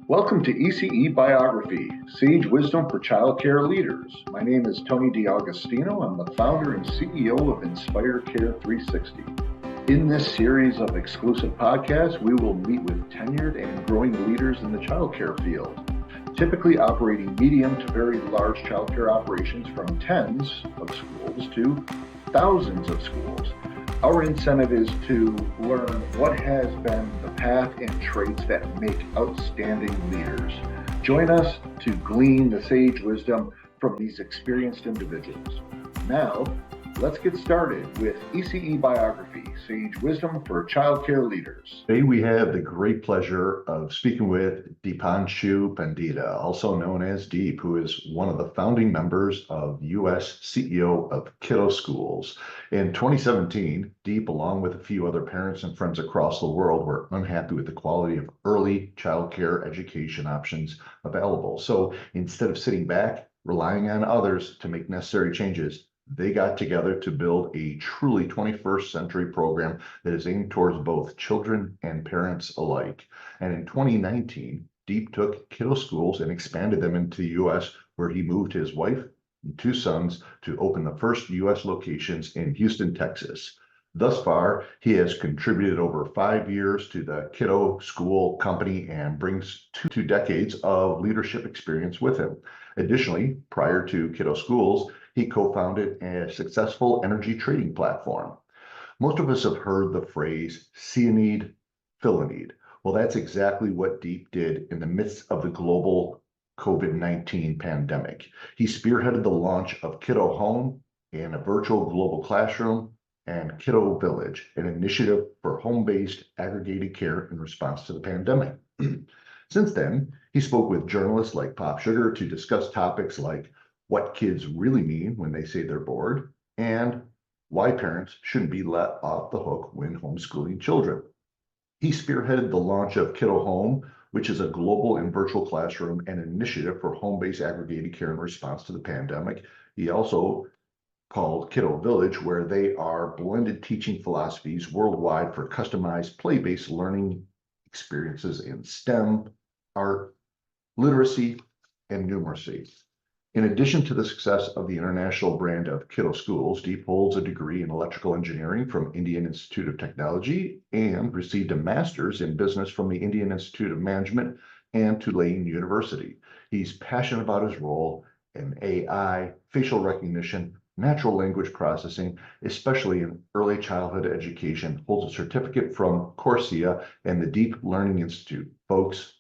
Welcome to ECE Biography, Sage Wisdom for Childcare Leaders. My name is Tony D'Agostino. I'm the founder and CEO of Inspire Care 360. In this series of exclusive podcasts, we will meet with tenured and growing leaders in the childcare field, typically operating medium to very large childcare operations from tens of schools to thousands of schools. Our incentive is to learn what has been the path and traits that make outstanding leaders. Join us to glean the sage wisdom from these experienced individuals. Now, let's get started with ECE Biography, Sage Wisdom for Childcare Leaders. Today we have the great pleasure of speaking with Deepanshu Pandita, also known as Deep, who is one of the founding members of U.S. CEO of KIDO Schools. In 2017, Deep, along with a few other parents and friends across the world, were unhappy with the quality of early childcare education options available. So instead of sitting back, relying on others to make necessary changes, they got together to build a truly 21st century program that is aimed towards both children and parents alike. And in 2019, Deep took KIDO Schools and expanded them into the U.S., where he moved his wife and two sons to open the first U.S. locations in Houston, Texas. Thus far, he has contributed over 5 years to the KIDO School company and brings two decades of leadership experience with him. Additionally, prior to KIDO Schools, he co-founded a successful energy trading platform. Most of us have heard the phrase, see a need, fill a need. Well, that's exactly what Deep did in the midst of the global COVID-19 pandemic. He spearheaded the launch of KIDO Home and a virtual global classroom, and KIDO Village, an initiative for home-based aggregated care in response to the pandemic. Since then, he spoke with journalists like Pop Sugar to discuss topics like what kids really mean when they say they're bored, and why parents shouldn't be let off the hook when homeschooling children. He spearheaded the launch of KIDO Home, which is a global and virtual classroom and initiative for home-based aggregated care in response to the pandemic. He also called KIDO Village, where they are blended teaching philosophies worldwide for customized play-based learning experiences in STEM, art, literacy, and numeracy. In addition to the success of the international brand of KIDO Schools, Deep holds a degree in electrical engineering from Indian Institute of Technology and received a master's in business from the Indian Institute of Management and Tulane University. He's passionate about his role in AI, facial recognition, natural language processing, especially in early childhood education, holds a certificate from Coursera and the Deep Learning Institute. Folks,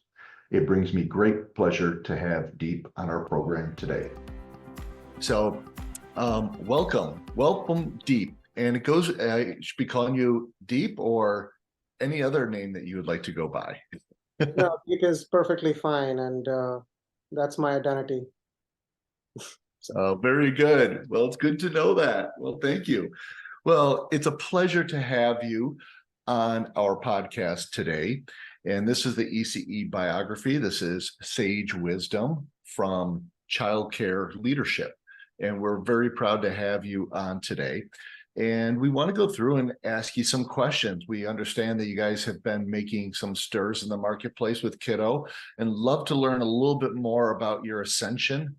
it brings me great pleasure to have Deep on our program today. So, welcome Deep. And it goes, I should be calling you Deep or any other name that you would like to go by. No, Deep is perfectly fine, and that's my identity. Oh, very good. Well, it's good to know that. Well, thank you. Well, it's a pleasure to have you on our podcast today. And this is the ECE Biography. This is Sage Wisdom from Childcare Leadership. And we're very proud to have you on today. And we want to go through and ask you some questions. We understand that you guys have been making some stirs in the marketplace with KIDO and love to learn a little bit more about your ascension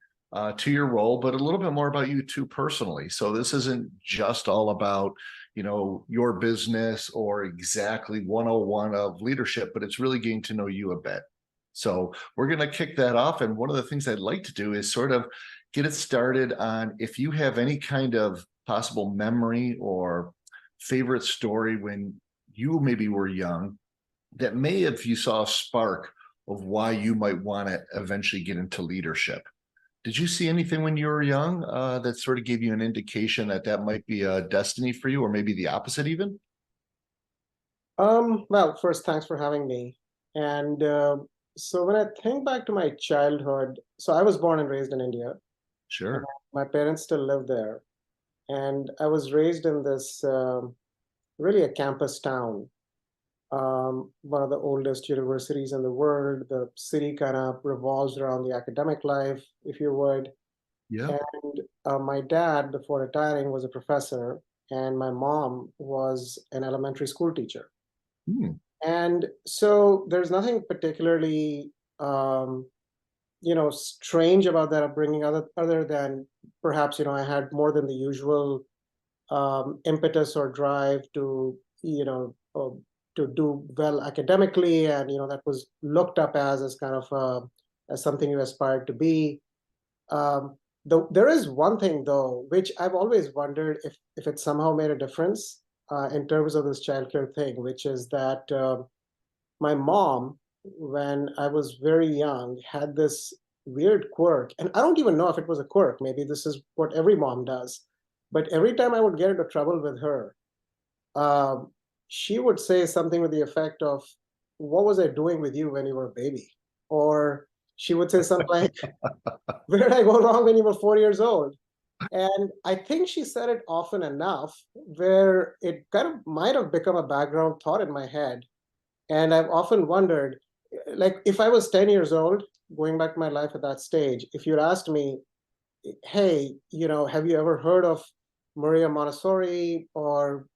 to your role, but a little bit more about you too personally. So this isn't just all about, your business or exactly 101 of leadership, but it's really getting to know you a bit. So we're going to kick that off. And one of the things I'd like to do is sort of get it started on if you have any kind of possible memory or favorite story when you maybe were young that may have you saw a spark of why you might want to eventually get into leadership. Did you see anything when you were young that sort of gave you an indication that might be a destiny for you, or maybe the opposite even? Well, first, thanks for having me. And so when I think back to my childhood, so I was born and raised in India. Sure. My parents still live there. And I was raised in this really a campus town, one of the oldest universities in the world. The city kind of revolves around the academic life, if you would. Yeah. And my dad, before retiring, was a professor, and my mom was an elementary school teacher. And so there's nothing particularly strange about that upbringing, other than perhaps, I had more than the usual impetus or drive to, to do well academically, and that was looked up as kind of as something you aspired to be. There is one thing though, which I've always wondered if it somehow made a difference in terms of this childcare thing, which is that my mom, when I was very young, had this weird quirk, and I don't even know if it was a quirk. Maybe this is what every mom does. But every time I would get into trouble with her, um, she would say something with the effect of, "What was I doing with you when you were a baby?" Or she would say something like, "Where did I go wrong when you were 4 years old?" And I think she said it often enough where it kind of might have become a background thought in my head. And I've often wondered, like, if I was 10 years old, going back to my life at that stage, if you'd asked me, "Hey, have you ever heard of Maria Montessori, or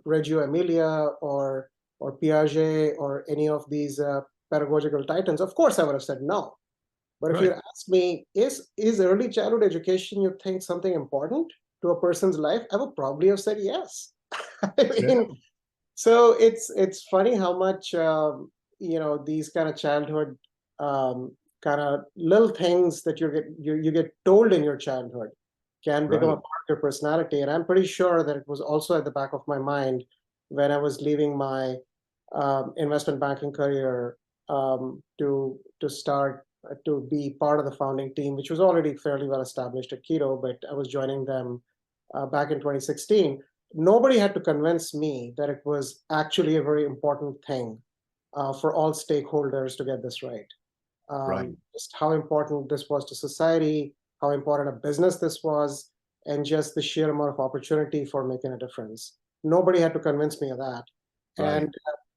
Reggio Emilia, or Piaget, or any of these pedagogical titans?" Of course, I would have said no. But if you Right. ask me, is early childhood education, you think, something important to a person's life? I would probably have said yes. I Yeah. mean, so it's funny how much these kind of childhood kind of little things that you get told in your childhood can become a Right. part of your personality. And I'm pretty sure that it was also at the back of my mind when I was leaving my investment banking career to start to be part of the founding team, which was already fairly well established at KIDO, but I was joining them back in 2016. Nobody had to convince me that it was actually a very important thing for all stakeholders to get this right. Right. Just how important this was to society, how important a business this was, and just the sheer amount of opportunity for making a difference. Nobody had to convince me of that. Right. And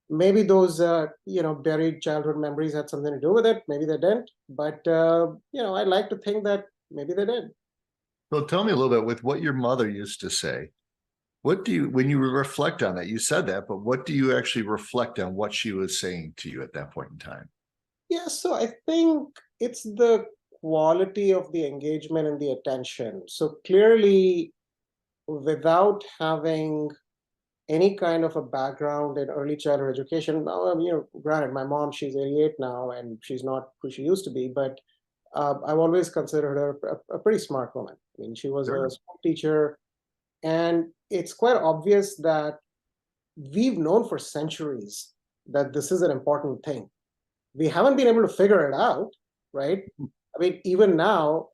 maybe those, buried childhood memories had something to do with it. Maybe they didn't. But, I'd like to think that maybe they did. So tell me a little bit with what your mother used to say. What do you, when you reflect on that, you said that, but what do you actually reflect on what she was saying to you at that point in time? Yeah, so I think it's the quality of the engagement and the attention. So clearly, without having any kind of a background in early childhood education, now, granted, my mom, she's 88 now, and she's not who she used to be, but I've always considered her a pretty smart woman. I mean, she was a Sure. school teacher, and it's quite obvious that we've known for centuries that this is an important thing. We haven't been able to figure it out, right? I mean, even now,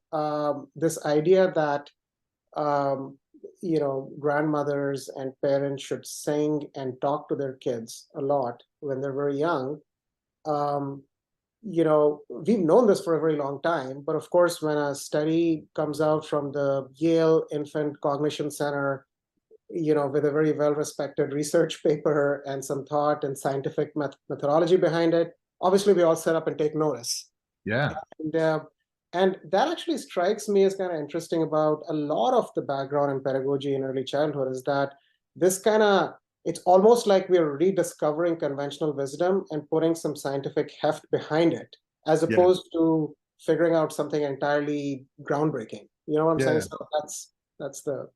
this idea that grandmothers and parents should sing and talk to their kids a lot when they're very young. Um, we've known this for a very long time, but of course, when a study comes out from the Yale Infant Cognition Center, with a very well-respected research paper and some thought and scientific methodology behind it, obviously we all set up and take notice. Yeah. And, uh, and that actually strikes me as kind of interesting about a lot of the background in pedagogy in early childhood is that this kind of, it's almost like we're rediscovering conventional wisdom and putting some scientific heft behind it, as Yeah. opposed to figuring out something entirely groundbreaking. You know what I'm saying? Yeah. So that's the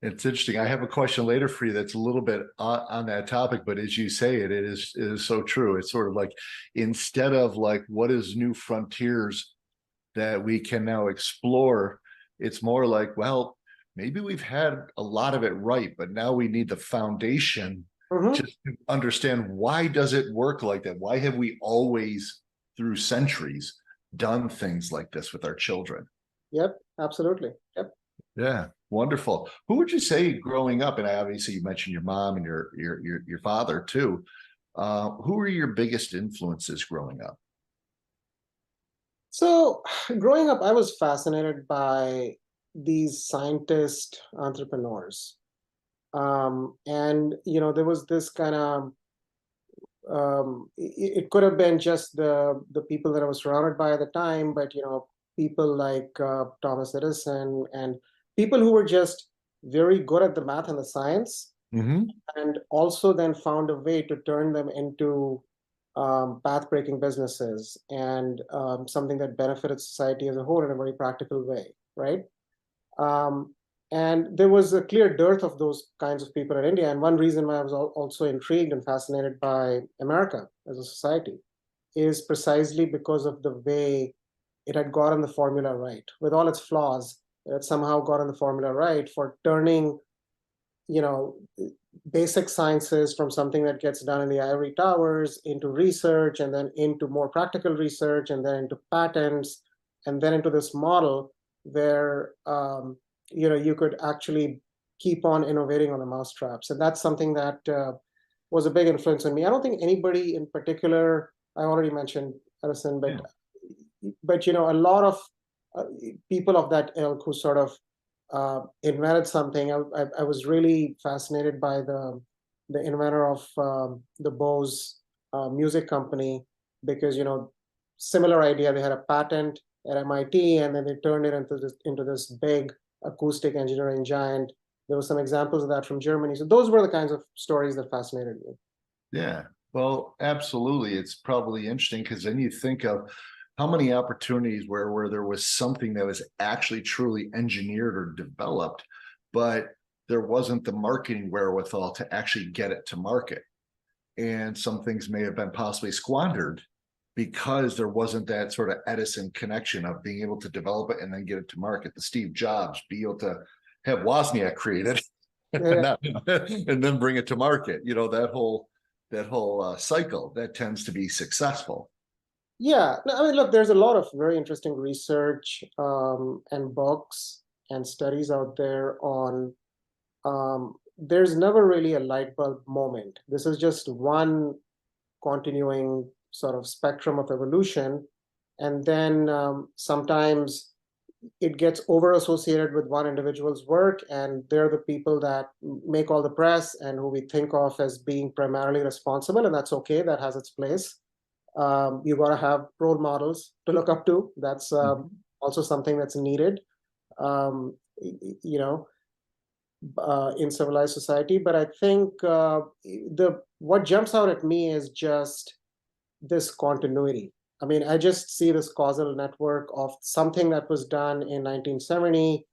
It's interesting. I have a question later for you that's a little bit on that topic, but as you say it, it is so true. It's sort of like instead of like what is new frontiers that we can now explore, it's more like, well, maybe we've had a lot of it right, but now we need the foundation Mhm. just to understand why does it work like that? Why have we always, through centuries, done things like this with our children? Yep, absolutely. Yep. Yeah, wonderful. Who would you say growing up, and obviously you mentioned your mom and your father too. Who were your biggest influences growing up? So growing up, I was fascinated by these scientist entrepreneurs. And there was this kind of it could have been just the people that I was surrounded by at the time, but people like Thomas Edison and people who were just very good at the math and the science, Mm-hmm. and also then found a way to turn them into path-breaking businesses, and something that benefited society as a whole in a very practical way, right? And there was a clear dearth of those kinds of people in India. And one reason why I was also intrigued and fascinated by America as a society is precisely because of the way it had gotten the formula right. With all its flaws, it had somehow gotten the formula right for turning, you know, basic sciences from something that gets done in the ivory towers into research, and then into more practical research, and then into patents, and then into this model where you could actually keep on innovating on the mousetraps. And that's something that was a big influence on me. I don't think anybody in particular, I already mentioned Edison, but a lot of people of that ilk who sort of invented something. I was really fascinated by the inventor of the Bose music company, because similar idea. They had a patent at MIT, and then they turned it into this big acoustic engineering giant. There were some examples of that from Germany. So those were the kinds of stories that fascinated me. Yeah, well, absolutely. It's probably interesting because then you think of how many opportunities where there was something that was actually truly engineered or developed, but there wasn't the marketing wherewithal to actually get it to market. And some things may have been possibly squandered because there wasn't that sort of Edison connection of being able to develop it and then get it to market. The Steve Jobs, be able to have Wozniak created Yeah. and then bring it to market. That whole cycle that tends to be successful. Yeah, no, I mean, look, there's a lot of very interesting research and books and studies out there on. There's never really a light bulb moment. This is just one continuing sort of spectrum of evolution, and then sometimes it gets over associated with one individual's work, and they're the people that make all the press and who we think of as being primarily responsible, and that's okay. That has its place. You got to have role models to look up to. That's also something that's needed, um, in civilized society. But I think what jumps out at me is just this continuity. I mean, I just see this causal network of something that was done in 1970,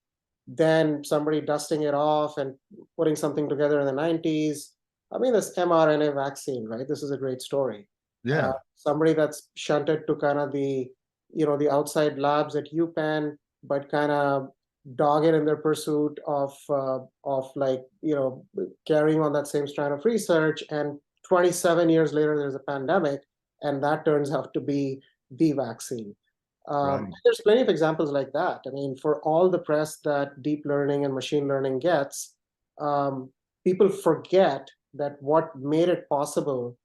then somebody dusting it off and putting something together in the 90s. I mean, this mRNA vaccine, right? This is a great story. Yeah. Somebody that's shunted to kind of the outside labs at UPenn, but kind of dogged in their pursuit of carrying on that same strand of research. And 27 years later, there's a pandemic, and that turns out to be the vaccine. Right. There's plenty of examples like that. I mean, for all the press that deep learning and machine learning gets, people forget that what made it possible.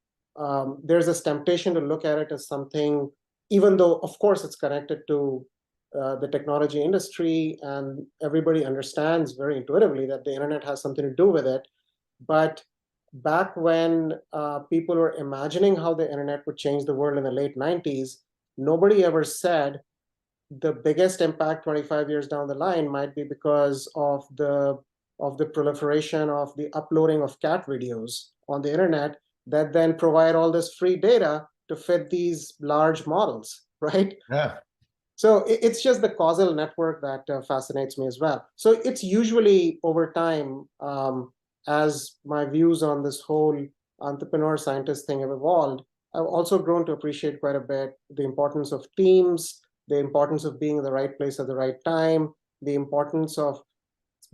There's this temptation to look at it as something, even though, of course, it's connected to the technology industry, and everybody understands very intuitively that the internet has something to do with it. But back when people were imagining how the internet would change the world in the late 90s, nobody ever said the biggest impact 25 years down the line might be because of the proliferation of the uploading of cat videos on the internet that then provide all this free data to fit these large models, right? Yeah. So it's just the causal network that fascinates me as well. So it's usually over time, as my views on this whole entrepreneur scientist thing have evolved, I've also grown to appreciate quite a bit the importance of teams, the importance of being in the right place at the right time, the importance of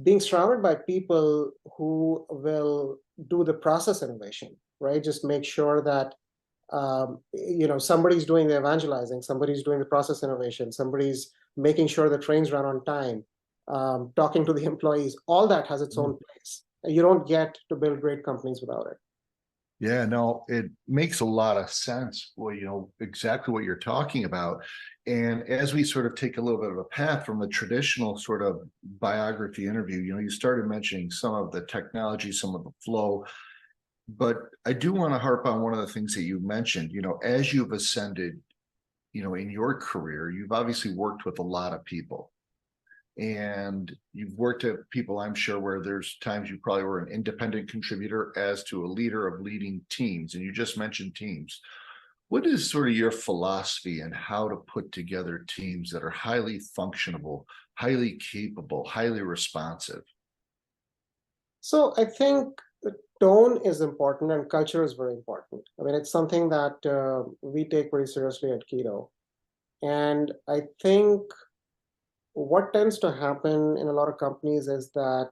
being surrounded by people who will do the process innovation, right? Just make sure that somebody's doing the evangelizing, somebody's doing the process innovation, somebody's making sure the trains run on time, talking to the employees. All that has its own place. You don't get to build great companies without it. Yeah, no, it makes a lot of sense. Well, exactly what you're talking about. And as we sort of take a little bit of a path from the traditional sort of biography interview, you started mentioning some of the technology, some of the flow. But I do want to harp on one of the things that you mentioned, as you've ascended, in your career, you've obviously worked with a lot of people. And you've worked at people, I'm sure, where there's times you probably were an independent contributor as to a leader of leading teams. And you just mentioned teams. What is sort of your philosophy and how to put together teams that are highly functionable, highly capable, highly responsive? So I think tone is important and culture is very important. I mean, it's something that we take very seriously at KIDO. And I think what tends to happen in a lot of companies is that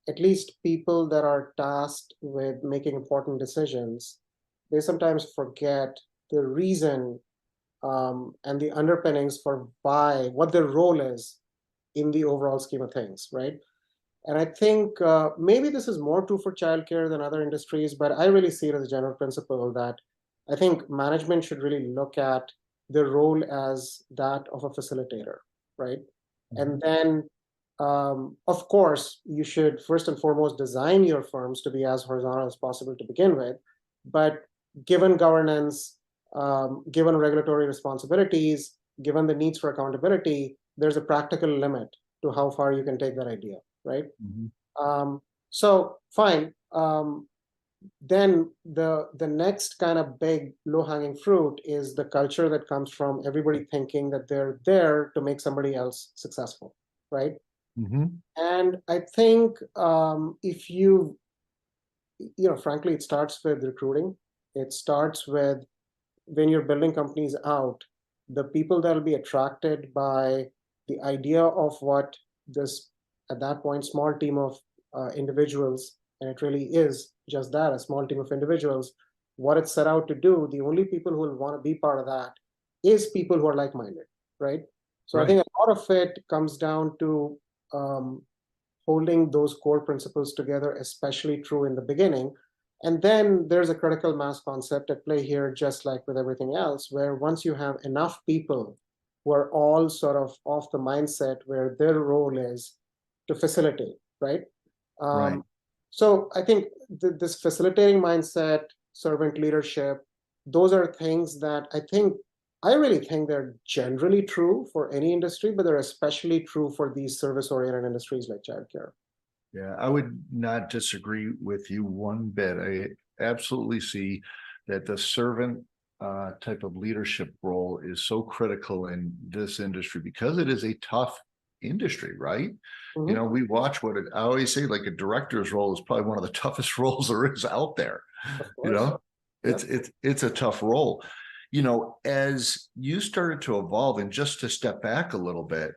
at least people that are tasked with making important decisions, they sometimes forget the reason and the underpinnings for what their role is in the overall scheme of things, right? And I think maybe this is more true for childcare than other industries, but I really see it as a general principle that I think management should really look at their role as that of a facilitator, right? And then, of course, you should first and foremost design your firms to be as horizontal as possible to begin with. But given governance, given regulatory responsibilities, given the needs for accountability, there's a practical limit to how far you can take that idea, right? So fine. Then the next kind of big low-hanging fruit is the culture that comes from everybody thinking that they're there to make somebody else successful, right? And I think if frankly, it starts with recruiting. It starts with when you're building companies out, the people that will be attracted by the idea of what this, at that point, small team of individuals, and it really is just that, a small team of individuals, what it's set out to do, the only people who will want to be part of that is people who are like-minded, right? So I think a lot of it comes down to holding those core principles together, especially true in the beginning. And then there's a critical mass concept at play here, just like with everything else, where once you have enough people who are all sort of the mindset where their role is to facilitate, right? So I think this facilitating mindset, servant leadership, those are things that I really think they're generally true for any industry, but they're especially true for these service-oriented industries like childcare. Yeah, I would not disagree with you one bit. I absolutely see that the servant type of leadership role is so critical in this industry because it is a tough industry, right? You know, we watch I always say, like, a director's role is probably one of the toughest roles there is out there. You know, it's a tough role. You know, as you started to evolve, and just to step back a little bit,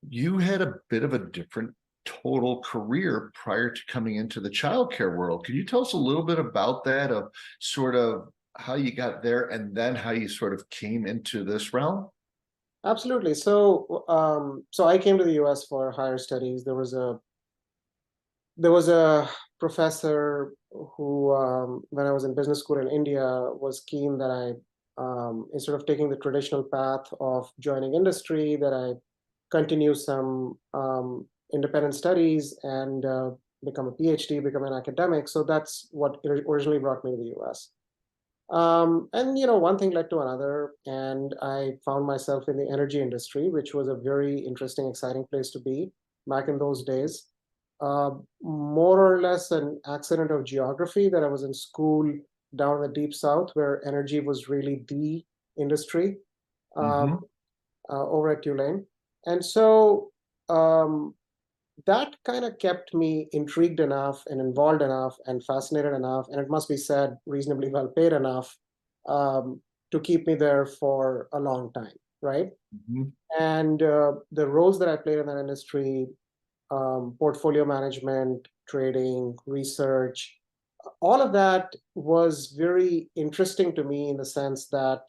you had a bit of a different total career prior to coming into the childcare world. Can you tell us a little bit about that, of sort of how you got there and then how you sort of came into this realm? Absolutely. So I came to the US for higher studies. There was a professor who, when I was in business school in India, was keen that instead of taking the traditional path of joining industry, that I continue some independent studies and become a PhD, become an academic. So that's what originally brought me to the US. And one thing led to another, and I found myself in the energy industry, which was a very interesting, exciting place to be back in those days. More or less an accident of geography that I was in school down in the deep south, where energy was really the industry, over at Tulane. And so that kind of kept me intrigued enough and involved enough and fascinated enough, and it must be said, reasonably well paid enough to keep me there for a long time, right? And the roles that I played in that industry, portfolio management, trading, research, all of that was very interesting to me in the sense that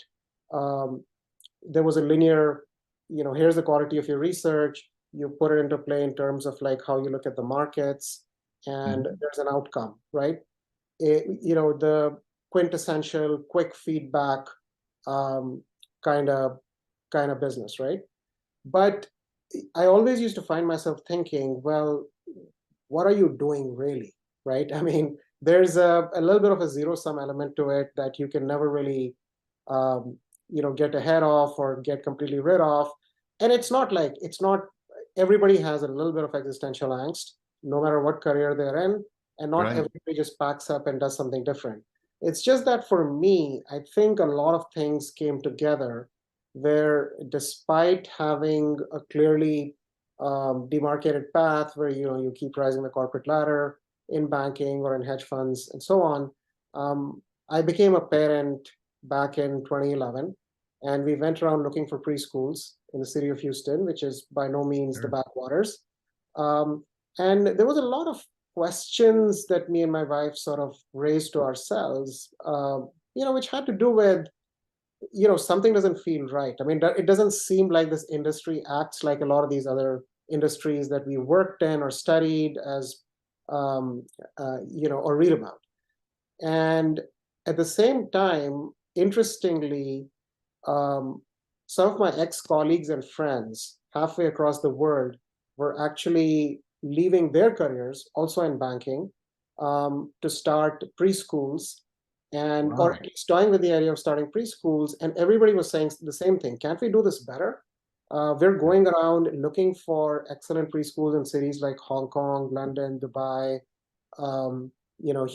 there was a linear, here's the quality of your research, you put it into play in terms of like how you look at the markets, and there's an outcome, right? The quintessential quick feedback kind of business, right? But I always used to find myself thinking, well, what are you doing really, right? I mean, there's a little bit of a zero-sum element to it that you can never really get ahead of or get completely rid of. And it's not everybody has a little bit of existential angst, no matter what career they're in, and not everybody just packs up and does something different. It's just that for me, I think a lot of things came together where, despite having a clearly demarcated path where you keep rising the corporate ladder in banking or in hedge funds and so on, I became a parent back in 2011, and we went around looking for preschools in the city of Houston, which is by no means the backwaters. And there was a lot of questions that me and my wife sort of raised to ourselves, which had to do with, something doesn't feel right. I mean, it doesn't seem like this industry acts like a lot of these other industries that we worked in or studied as, or read about. And at the same time, interestingly, some of my ex-colleagues and friends halfway across the world were actually leaving their careers, also in banking, to start preschools, and or at least toying with the idea of starting preschools. And everybody was saying the same thing: can't we do this better? We're going around looking for excellent preschools in cities like Hong Kong, London, Dubai,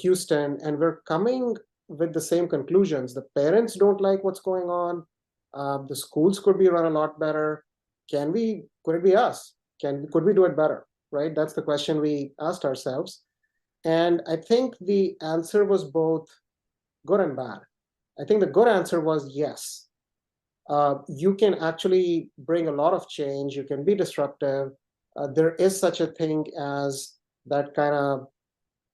Houston, and we're coming with the same conclusions. The parents don't like what's going on. The schools could be run a lot better. Could it be us? Could we do it better? Right? That's the question we asked ourselves. And I think the answer was both good and bad. I think the good answer was yes. You can actually bring a lot of change. You can be disruptive. There is such a thing as that kind of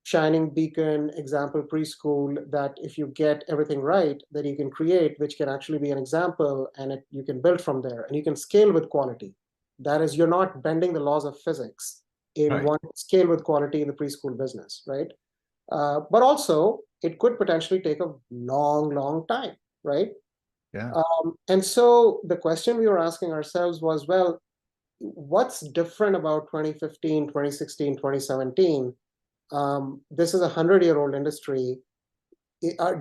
shining beacon example preschool that if you get everything right, that you can create, which can actually be an example, and you can build from there, and you can scale with quality. That is, you're not bending the laws of physics in one scale with quality in the preschool business, right? But also, it could potentially take a long time, right? Yeah. And so the question we were asking ourselves was, well, what's different about 2015, 2016, 2017? This is a 100-year-old industry.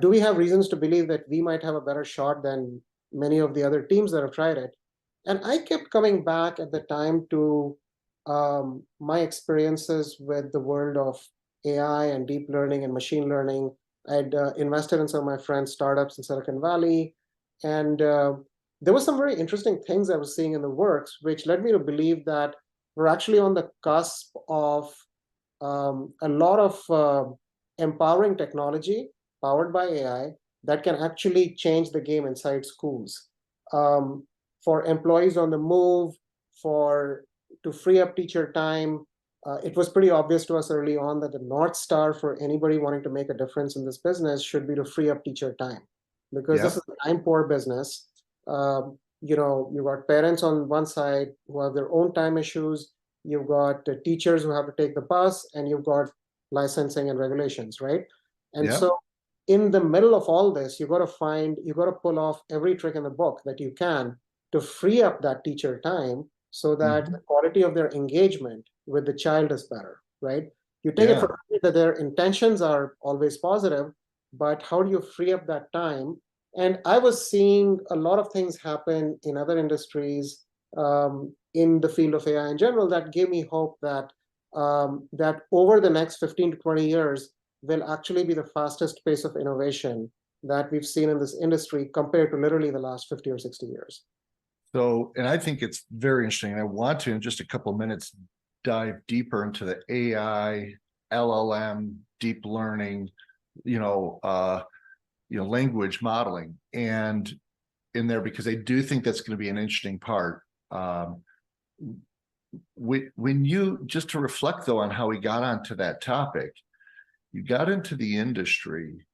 Do we have reasons to believe that we might have a better shot than many of the other teams that have tried it? And I kept coming back at the time to my experiences with the world of AI and deep learning and machine learning. I'd invested in some of my friends' startups in Silicon Valley, and there were some very interesting things I was seeing in the works, which led me to believe that we're actually on the cusp of a lot of empowering technology powered by AI that can actually change the game inside schools. For employees on the move, to free up teacher time. It was pretty obvious to us early on that the North Star for anybody wanting to make a difference in this business should be to free up teacher time, because this is a time-poor business. You've got parents on one side who have their own time issues. You've got teachers who have to take the bus, and you've got licensing and regulations, right? And so in the middle of all this, you've got to pull off every trick in the book that you can to free up that teacher time so that the quality of their engagement with the child is better, right? You take it for granted that their intentions are always positive, but how do you free up that time? And I was seeing a lot of things happen in other industries, in the field of AI in general, that gave me hope that that over the next 15 to 20 years will actually be the fastest pace of innovation that we've seen in this industry compared to literally the last 50 or 60 years. So, and I think it's very interesting. I want to, in just a couple of minutes, dive deeper into the AI, LLM, deep learning, language modeling, and in there, because I do think that's going to be an interesting part. When you, just to reflect though on how we got onto that topic, you got into the industry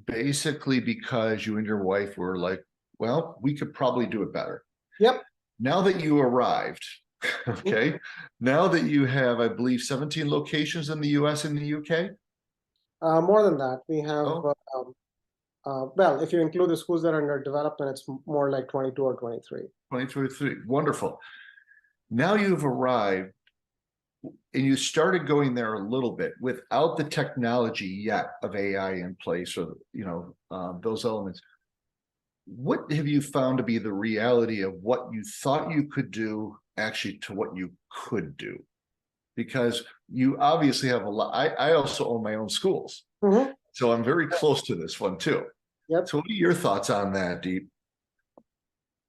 basically because you and your wife were like, well, we could probably do it better. Yep. Now that you arrived, okay, now that you have, I believe, 17 locations in the US and the UK? More than that. We have, well, if you include the schools that are under development, it's more like 22 or 23. 23, wonderful. Now you've arrived and you started going there a little bit without the technology yet of AI in place, or, those elements. What have you found to be the reality of what you thought you could do actually to what you could do? Because you obviously have a lot. I also own my own schools. So I'm very close to this one too. Yep. So what are your thoughts on that, Deep?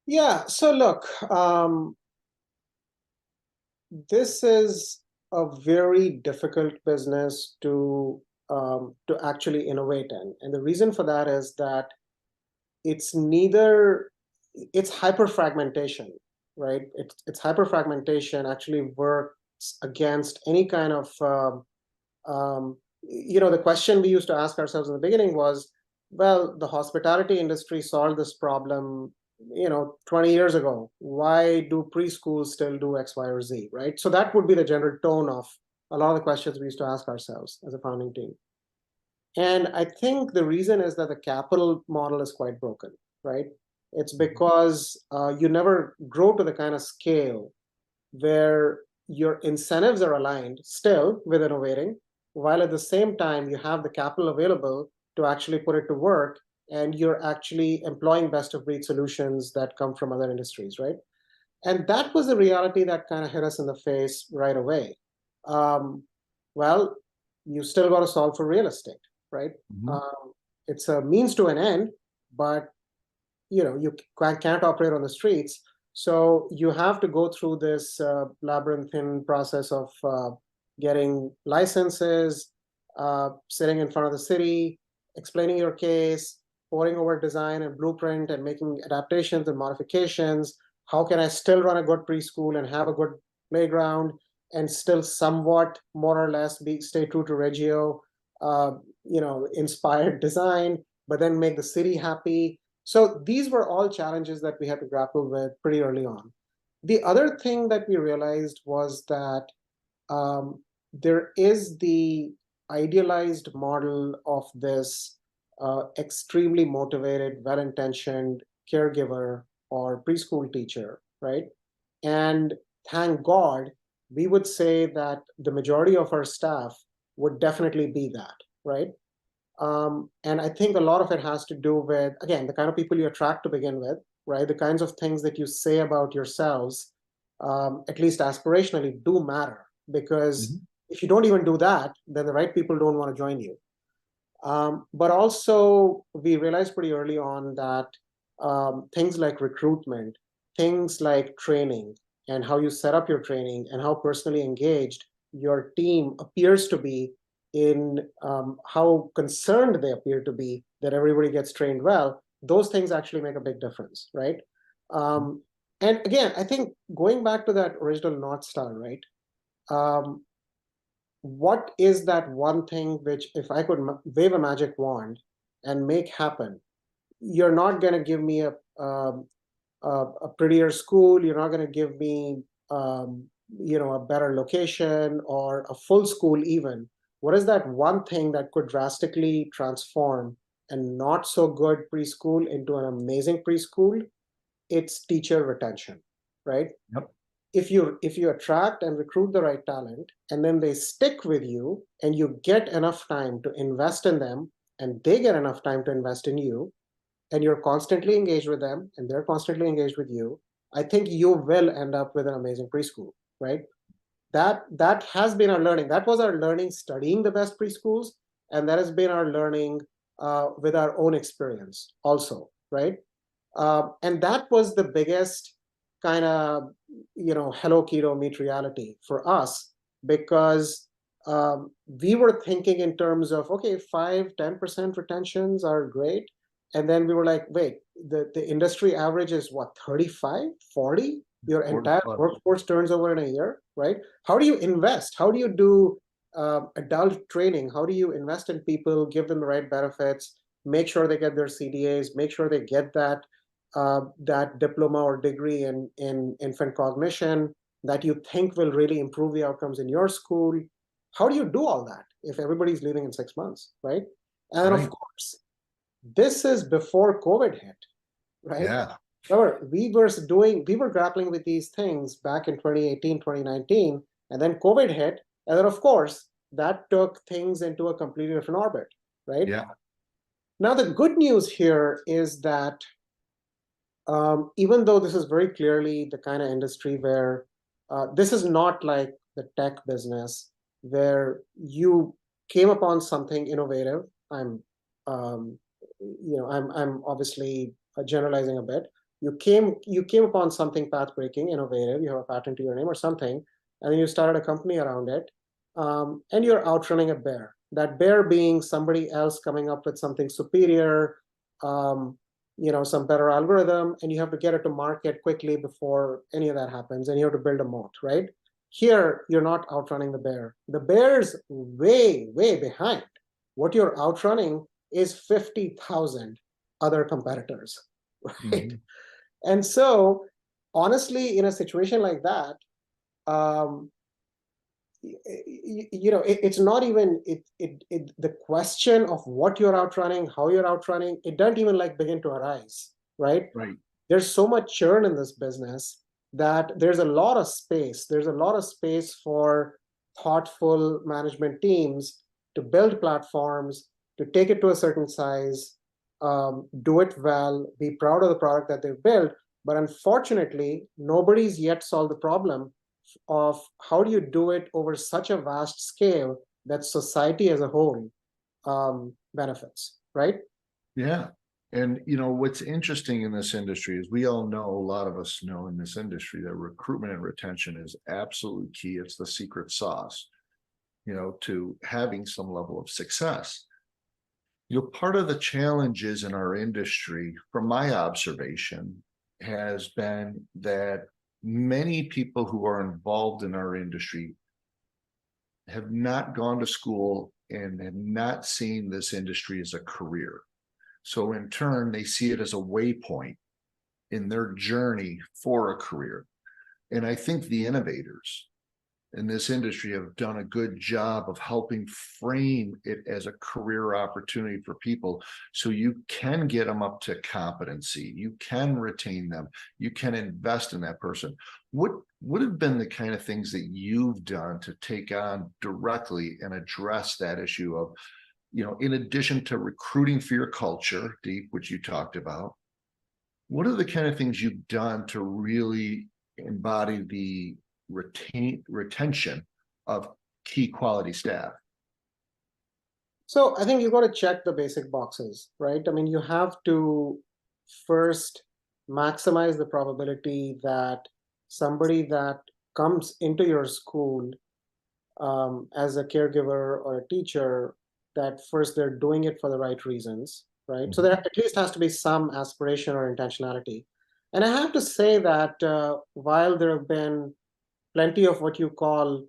Yeah. So look, this is a very difficult business to actually innovate in, and the reason for that is that it's hyper fragmentation, right? It's hyper fragmentation actually works against any kind of the question we used to ask ourselves in the beginning was, well, the hospitality industry solved this problem 20 years ago. Why do preschools still do X, Y, or Z, right? So that would be the general tone of a lot of the questions we used to ask ourselves as a founding team. And I think the reason is that the capital model is quite broken, right? It's because you never grow to the kind of scale where your incentives are aligned still with innovating, while at the same time you have the capital available to actually put it to work, and you're actually employing best of breed solutions that come from other industries, right? And that was the reality that kind of hit us in the face right away. Well, you still got to solve for real estate, right? It's a means to an end, but you can't operate on the streets. So you have to go through this labyrinthine process of getting licenses, sitting in front of the city, explaining your case, poring over design and blueprint and making adaptations and modifications. How can I still run a good preschool and have a good playground and still somewhat more or less stay true to Reggio, inspired design, but then make the city happy? So these were all challenges that we had to grapple with pretty early on. The other thing that we realized was that there is the idealized model of this extremely motivated, well-intentioned caregiver or preschool teacher, right? And thank God, we would say that the majority of our staff would definitely be that, right? And I think a lot of it has to do with, again, the kind of people you attract to begin with, right? The kinds of things that you say about yourselves, at least aspirationally, do matter. Because if you don't even do that, then the right people don't want to join you. But also, we realized pretty early on that things like recruitment, things like training, and how you set up your training, and how personally engaged your team appears to be in how concerned they appear to be that everybody gets trained well, those things actually make a big difference, right? And again, I think going back to that original North Star, right? What is that one thing which, if I could wave a magic wand and make happen, you're not going to give me a prettier school, you're not going to give me a better location or a full school even. What is that one thing that could drastically transform a not so good preschool into an amazing preschool? It's teacher retention, right? Yep. If you attract and recruit the right talent, and then they stick with you, and you get enough time to invest in them, and they get enough time to invest in you, and you're constantly engaged with them, and they're constantly engaged with you, I think you will end up with an amazing preschool, right? That has been our learning. That was our learning studying the best preschools, and that has been our learning with our own experience also, right? And that was the biggest kind of, hello kiddo, meet reality for us, because we were thinking in terms of, okay, 5-10% retentions are great. And then we were like, wait, the industry average is what, 35, 40? Your entire workforce turns over in a year, right? How do you invest? How do you do adult training? How do you invest in people, give them the right benefits, make sure they get their CDAs, make sure they get that diploma or degree in infant cognition that you think will really improve the outcomes in your school? How do you do all that if everybody's leaving in 6 months, right? And of course, this is before COVID hit, right? Yeah. Remember, we were grappling with these things back in 2018, 2019, and then COVID hit. And then, of course, that took things into a completely different orbit, right? Yeah. Now, the good news here is that even though this is very clearly the kind of industry where this is not like the tech business where you came upon something innovative, I'm obviously generalizing a bit. You came upon something path-breaking, innovative. You have a patent to your name or something, and then you started a company around it, and you're outrunning a bear. That bear being somebody else coming up with something superior, some better algorithm, and you have to get it to market quickly before any of that happens, and you have to build a moat, right? Here, you're not outrunning the bear. The bear's way, way behind. What you're outrunning is 50,000 other competitors, right? Mhm. And so, honestly, in a situation like that, it's not even the question of what you're outrunning, how you're outrunning. It doesn't even begin to arise, right? Right. There's so much churn in this business that there's a lot of space. There's a lot of space for thoughtful management teams to build platforms, to take it to a certain size, do it well, be proud of the product that they've built. But unfortunately, nobody's yet solved the problem of how do you do it over such a vast scale that society as a whole benefits, right? Yeah. And what's interesting in this industry is we all know, a lot of us know in this industry, that recruitment and retention is absolutely key. It's the secret sauce, to having some level of success. Part of the challenges in our industry, from my observation, has been that many people who are involved in our industry have not gone to school and have not seen this industry as a career. So in turn, they see it as a waypoint in their journey for a career. And I think the innovators in this industry have done a good job of helping frame it as a career opportunity for people, so you can get them up to competency, you can retain them, you can invest in that person. What would have been the kind of things that you've done to take on directly and address that issue of, in addition to recruiting for your culture, Deep, which you talked about, what are the kind of things you've done to really embody the retention of key quality staff? So I think you've got to check the basic boxes, right? I mean, you have to first maximize the probability that somebody that comes into your school as a caregiver or a teacher, that first they're doing it for the right reasons, right? Mm-hmm. So there at least has to be some aspiration or intentionality. And I have to say that while there have been plenty of what you call,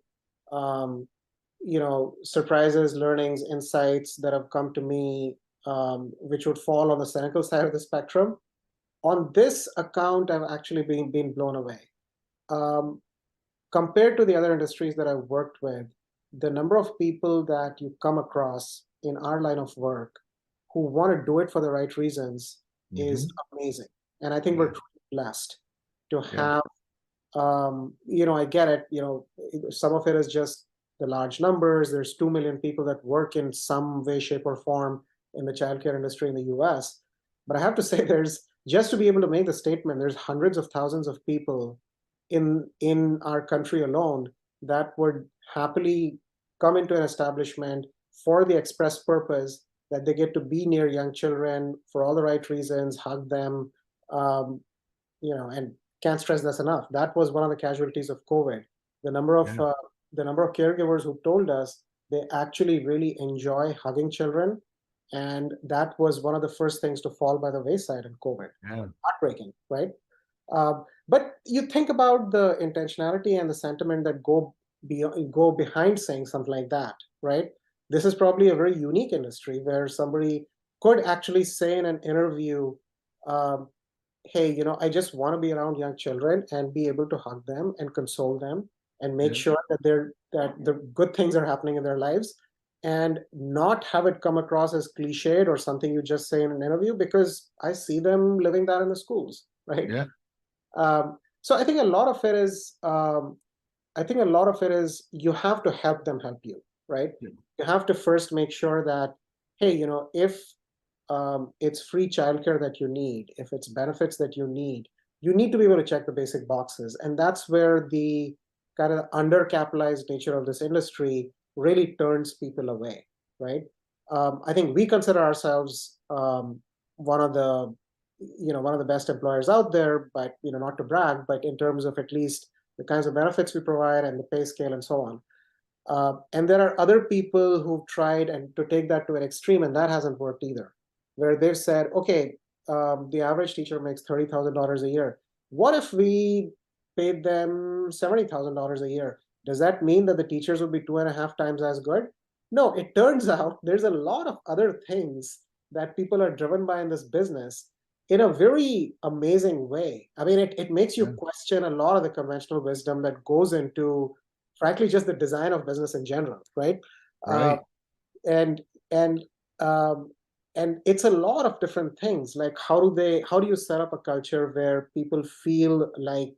surprises, learnings, insights that have come to me, which would fall on the cynical side of the spectrum, on this account, I've actually been blown away. Compared to the other industries that I've worked with, the number of people that you come across in our line of work who want to do it for the right reasons is amazing. And I think we're blessed to have, I get it, some of it is just the large numbers. There's 2 million people that work in some way, shape, or form in the childcare industry in the US. But I have to say, just to be able to make the statement, there's hundreds of thousands of people in our country alone that would happily come into an establishment for the express purpose that they get to be near young children for all the right reasons, hug them, and can't stress this enough. That was one of the casualties of COVID. The number of caregivers who told us they actually really enjoy hugging children, and that was one of the first things to fall by the wayside in COVID. Heartbreaking, right? But you think about the intentionality and the sentiment that go behind saying something like that, right? This is probably a very unique industry where somebody could actually say in an interview, hey, I just want to be around young children and be able to hug them and console them and make sure that the good things are happening in their lives, and not have it come across as cliched or something you just say in an interview, because I see them living that in the schools, right? Yeah. So I think a lot of it is, you have to help them help you, right? Yeah. You have to first make sure that, hey, if it's free childcare that you need, if it's benefits that you need to be able to check the basic boxes. And that's where the kind of undercapitalized nature of this industry really turns people away, right? I think we consider ourselves one of the best employers out there, but not to brag, but in terms of at least the kinds of benefits we provide and the pay scale and so on. And there are other people who've tried and to take that to an extreme, and that hasn't worked either, where they've said, okay, the average teacher makes $30,000 a year. What if we paid them $70,000 a year? Does that mean that the teachers would be 2.5 times as good? No, it turns out there's a lot of other things that people are driven by in this business in a very amazing way. I mean, it makes you question a lot of the conventional wisdom that goes into, frankly, just the design of business in general, right? Right. And it's a lot of different things, like how do you set up a culture where people feel like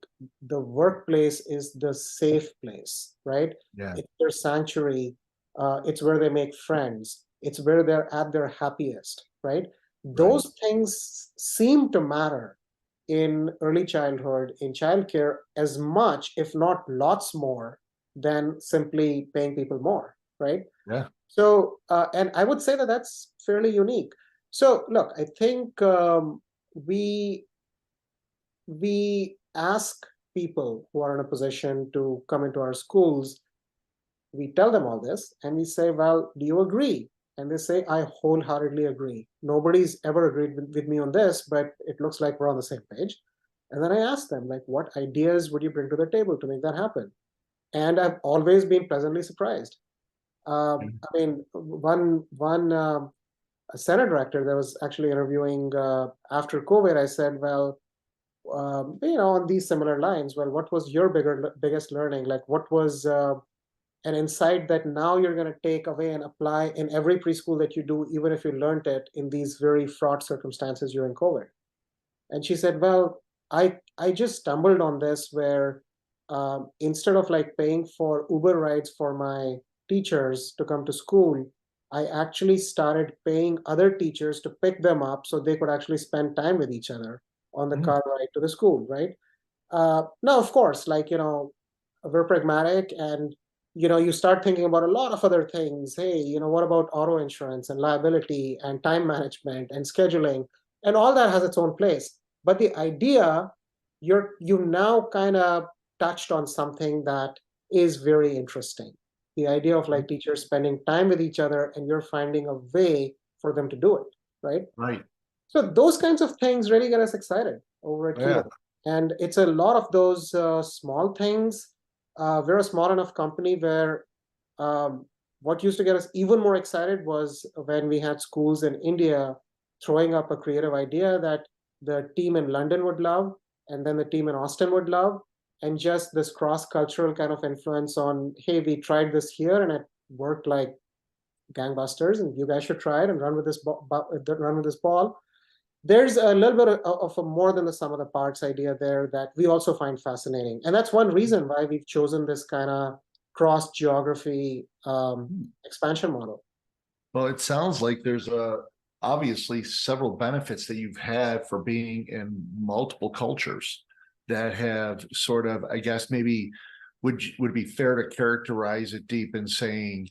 the workplace is the safe place, right? Yeah. It's their sanctuary. It's where they make friends. It's where they're at their happiest, right? Those things seem to matter in early childhood, in childcare, as much, if not lots more, than simply paying people more, right? Yeah. So, and I would say that that's fairly unique. So, look, I think we ask people who are in a position to come into our schools, we tell them all this, and we say, well, do you agree? And they say, I wholeheartedly agree. Nobody's ever agreed with me on this, but it looks like we're on the same page. And then I ask them, like, what ideas would you bring to the table to make that happen? And I've always been pleasantly surprised. I mean, a center director that was actually interviewing after COVID, I said, well, on these similar lines, well, what was your biggest learning? Like, what was an insight that now you're going to take away and apply in every preschool that you do, even if you learned it in these very fraught circumstances during COVID? And she said, well, I just stumbled on this where instead of like paying for Uber rides for my teachers to come to school, I actually started paying other teachers to pick them up so they could actually spend time with each other on the car ride to the school, right? Now, of course, like, we're pragmatic and, you start thinking about a lot of other things. Hey, what about auto insurance and liability and time management and scheduling? And all that has its own place. But the idea, you now kind of touched on something that is very interesting. The idea of like teachers spending time with each other and you're finding a way for them to do it, right? Right. So those kinds of things really get us excited over at KIDO. And it's a lot of those small things. We're a small enough company where what used to get us even more excited was when we had schools in India throwing up a creative idea that the team in London would love, and then the team in Austin would love, and just this cross-cultural kind of influence on, hey, we tried this here and it worked like gangbusters, and you guys should try it and run with this ball. There's a little bit of a more than the sum of the parts idea there that we also find fascinating. And that's one reason why we've chosen this kind of cross geography expansion model. Well, it sounds like there's obviously several benefits that you've had for being in multiple cultures that have sort of, I guess, maybe would it be fair to characterize it, Deep, in saying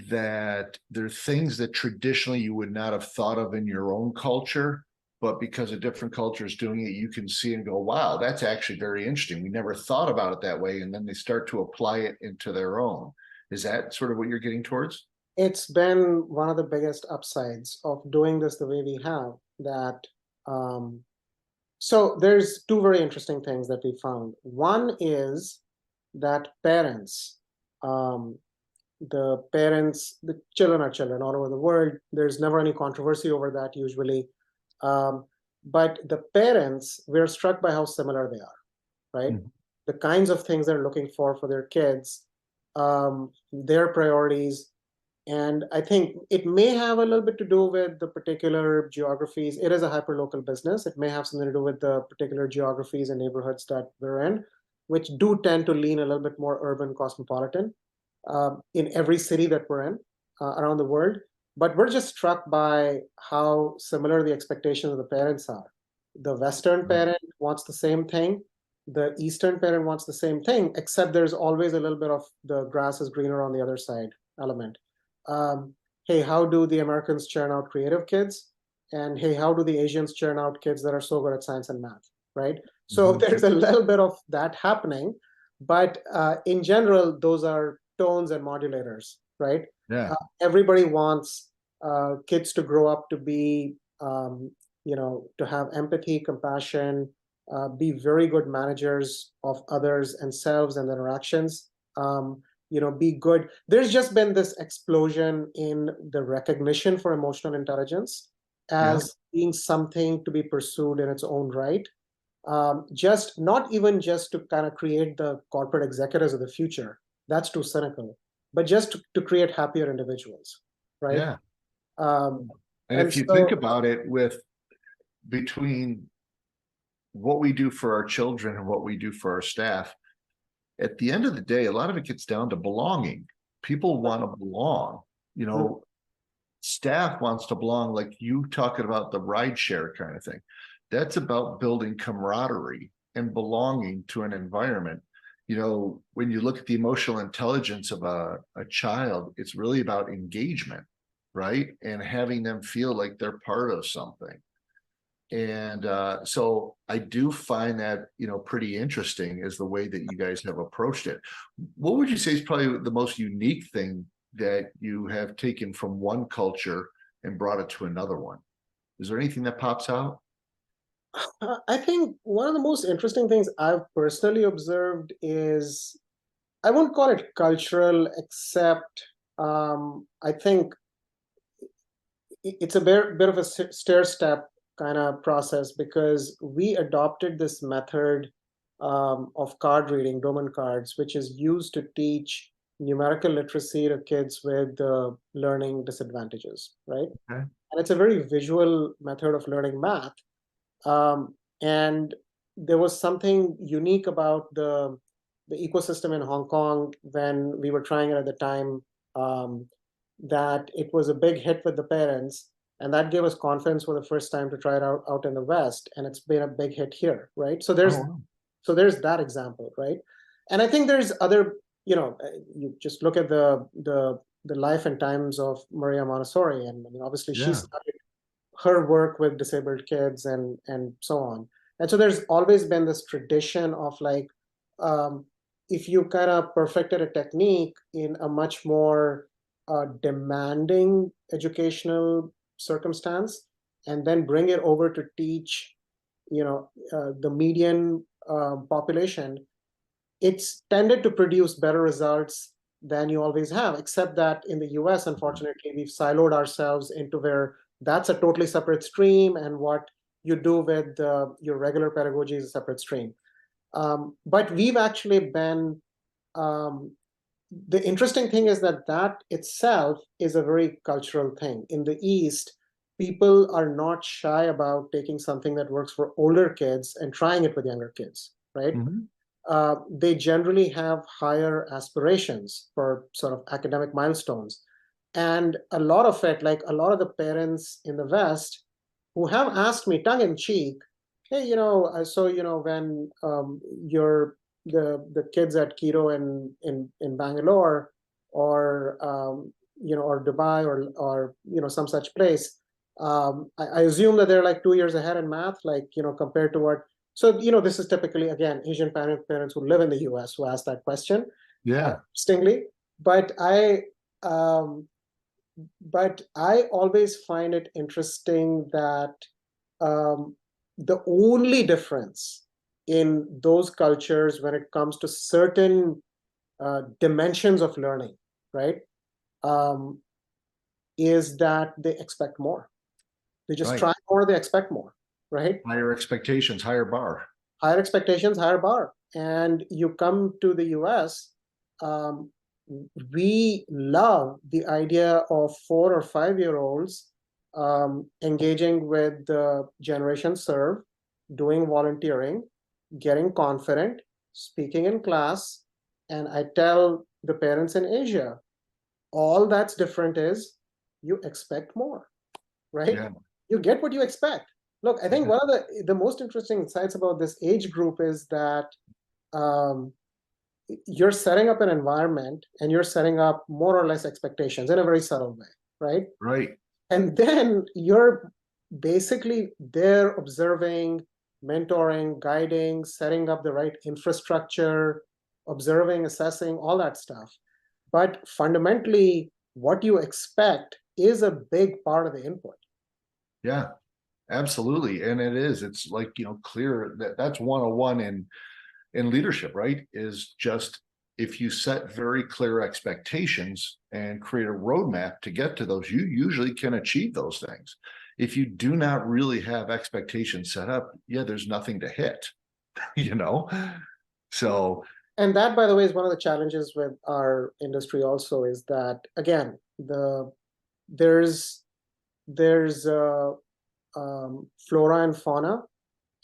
that there are things that traditionally you would not have thought of in your own culture, but because a different culture is doing it, you can see and go, wow, that's actually very interesting. We never thought about it that way. And then they start to apply it into their own. Is that sort of what you're getting towards? It's been one of the biggest upsides of doing this the way we have, that so there's two very interesting things that we found. One is that parents, the children are children all over the world. There's never any controversy over that usually. But the parents, we're struck by how similar they are, right? The kinds of things they're looking for their kids, their priorities. And I think it may have a little bit to do with the particular geographies. It is a hyperlocal business. It may have something to do with the particular geographies and neighborhoods that we're in, which do tend to lean a little bit more urban cosmopolitan in every city that we're in around the world. But we're just struck by how similar the expectations of the parents are. The Western parent wants the same thing. The Eastern parent wants the same thing, except there's always a little bit of the grass is greener on the other side element. hey, how do the Americans churn out creative kids? And hey, how do the Asians churn out kids that are so good at science and math, right? So there's a little bit of that happening, but in general, those are tones and modulators, right? Yeah. Everybody wants kids to grow up to be, to have empathy, compassion, be very good managers of others and selves and interactions. Be good. There's just been this explosion in the recognition for emotional intelligence as being something to be pursued in its own right. Just not even just to kind of create the corporate executives of the future. That's too cynical, but just to create happier individuals, right? Yeah. And if you think about it, with between what we do for our children and what we do for our staff, at the end of the day, a lot of it gets down to belonging. People want to belong, staff wants to belong, like you talking about the ride share kind of thing. That's about building camaraderie and belonging to an environment. When you look at the emotional intelligence of a child, it's really about engagement, right? And having them feel like they're part of something. And so I do find that, pretty interesting, is the way that you guys have approached it. What would you say is probably the most unique thing that you have taken from one culture and brought it to another one? Is there anything that pops out? I think one of the most interesting things I've personally observed is, I won't call it cultural, except I think it's a bit of a stair-step kind of process, because we adopted this method of card reading, Doman cards, which is used to teach numerical literacy to kids with learning disadvantages, right? Okay. And it's a very visual method of learning math. And there was something unique about the ecosystem in Hong Kong when we were trying it at the time, that it was a big hit with the parents, and that gave us confidence for the first time to try it out in the West, and it's been a big hit here, right? So there's that example, right? And I think there's other, you just look at the life and times of Maria Montessori, and obviously she started her work with disabled kids and so on. And so there's always been this tradition of like, if you kind of perfected a technique in a much more demanding educational circumstance, and then bring it over to teach, the median population, it's tended to produce better results than you always have, except that in the US, unfortunately, we've siloed ourselves into where that's a totally separate stream, and what you do with your regular pedagogy is a separate stream. But we've actually been, the interesting thing is that itself is a very cultural thing. In the East, people are not shy about taking something that works for older kids and trying it with younger kids, right? They generally have higher aspirations for sort of academic milestones. And a lot of it, like a lot of the parents in the West who have asked me tongue in cheek, hey, when you're the kids at KIDO in Bangalore, or or Dubai, or some such place, I assume that they're like 2 years ahead in math, like compared to what. So this is typically, again, Asian parents who live in the US who ask that question. Yeah. Interestingly, but I always find it interesting that the only difference in those cultures when it comes to certain dimensions of learning, right, is that they expect more. They just try more, they expect more, right? Higher expectations, higher bar. Higher expectations, higher bar. And you come to the US, we love the idea of 4 or 5 year olds engaging with the generation serve, doing volunteering, getting confident, speaking in class. And I tell the parents in Asia, all that's different is you expect more, right? Yeah. You get what you expect. Look, I think one of the most interesting insights about this age group is that you're setting up an environment, and you're setting up more or less expectations in a very subtle way, right? Right. And then you're basically there observing, mentoring, guiding, setting up the right infrastructure, observing, assessing, all that stuff. But fundamentally, what you expect is a big part of the input. Yeah, absolutely. And it is, it's like, clear that that's 101 in leadership, right? Is just if you set very clear expectations and create a roadmap to get to those, you usually can achieve those things. If you do not really have expectations set up, yeah, there's nothing to hit, So, And that, by the way, is one of the challenges with our industry also, is that, again, there's flora and fauna,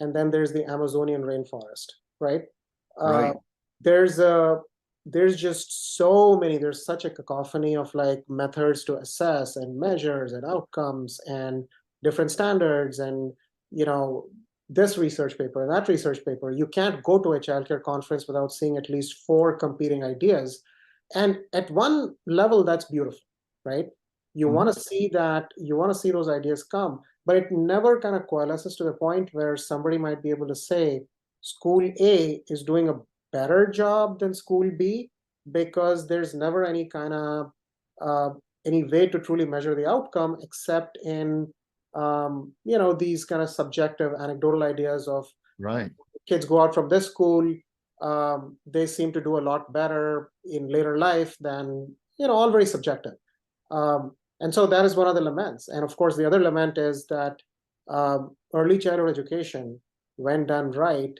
and then there's the Amazonian rainforest, right? right. There's just so many, there's such a cacophony of like methods to assess and measures and outcomes and different standards and, this research paper and that research paper. You can't go to a childcare conference without seeing at least 4 competing ideas. And at one level, that's beautiful, right? You Mhm. want to see that, you want to see those ideas come, but it never kind of coalesces to the point where somebody might be able to say, school A is doing a better job than school B, because there's never any kind of any way to truly measure the outcome except in these kind of subjective anecdotal ideas of Right. kids go out from this school, they seem to do a lot better in later life than, all very subjective. And so that is one of the laments. And of course, the other lament is that early childhood education, when done right,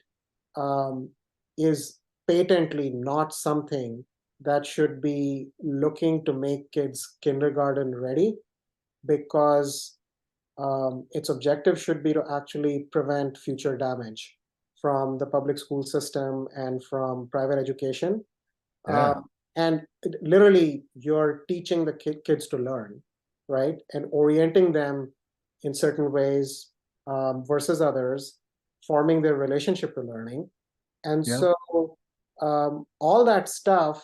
is patently not something that should be looking to make kids kindergarten ready, because its objective should be to actually prevent future damage from the public school system and from private education. Yeah. And literally, you're teaching the kids to learn, right? And orienting them in certain ways versus others, forming their relationship to learning. And Yeah. so all that stuff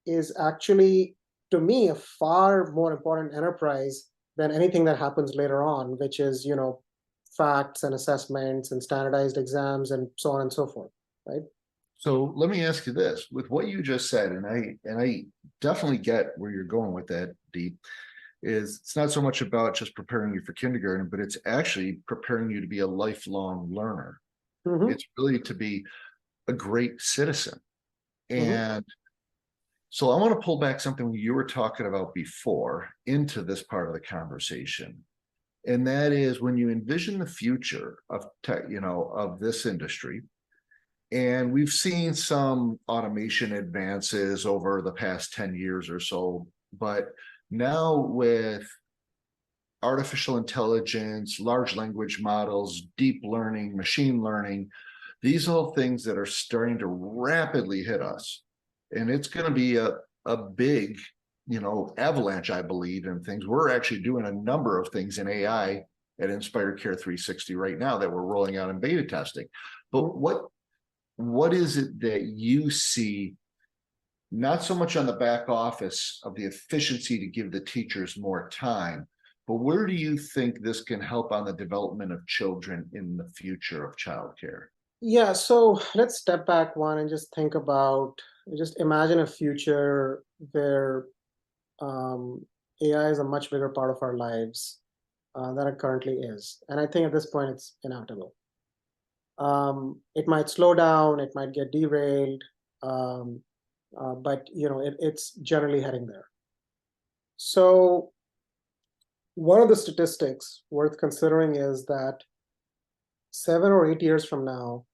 is actually, to me, a far more important enterprise than anything that happens later on, which is, facts and assessments and standardized exams and so on and so forth, right? So let me ask you this: with what you just said, and I definitely get where you're going with that, Deep, is it's not so much about just preparing you for kindergarten, but it's actually preparing you to be a lifelong learner. Mm-hmm. It's really to be a great citizen. Mm-hmm. And so I want to pull back something you were talking about before into this part of the conversation. And that is when you envision the future of tech, of this industry. And we've seen some automation advances over the past 10 years or so, but now with artificial intelligence, large language models, deep learning, machine learning, these are all things that are starting to rapidly hit us. And it's going to be a big, avalanche, I believe, in things. We're actually doing a number of things in AI at Inspire Care 360 right now that we're rolling out in beta testing. But what is it that you see, not so much on the back office of the efficiency to give the teachers more time, but where do you think this can help on the development of children in the future of childcare? Yeah, so let's step back one and just think about, just imagine a future where AI is a much bigger part of our lives than it currently is. And I think at this point it's inevitable. It might slow down, it might get derailed, but it's generally heading there. So one of the statistics worth considering is that 7 or 8 years from now,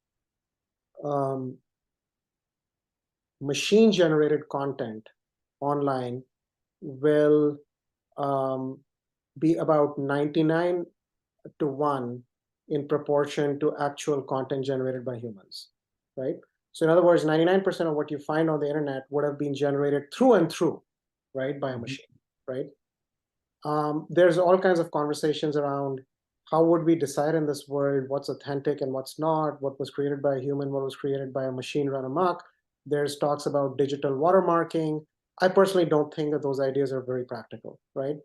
machine-generated content online will be about 99 to 1 in proportion to actual content generated by humans, right? So in other words, 99% of what you find on the internet would have been generated through and through, right, by a machine, right? There's all kinds of conversations around how would we decide in this world what's authentic and what's not, what was created by a human, what was created by a machine run amok. There's talks about digital watermarking. I personally don't think that those ideas are very practical, right?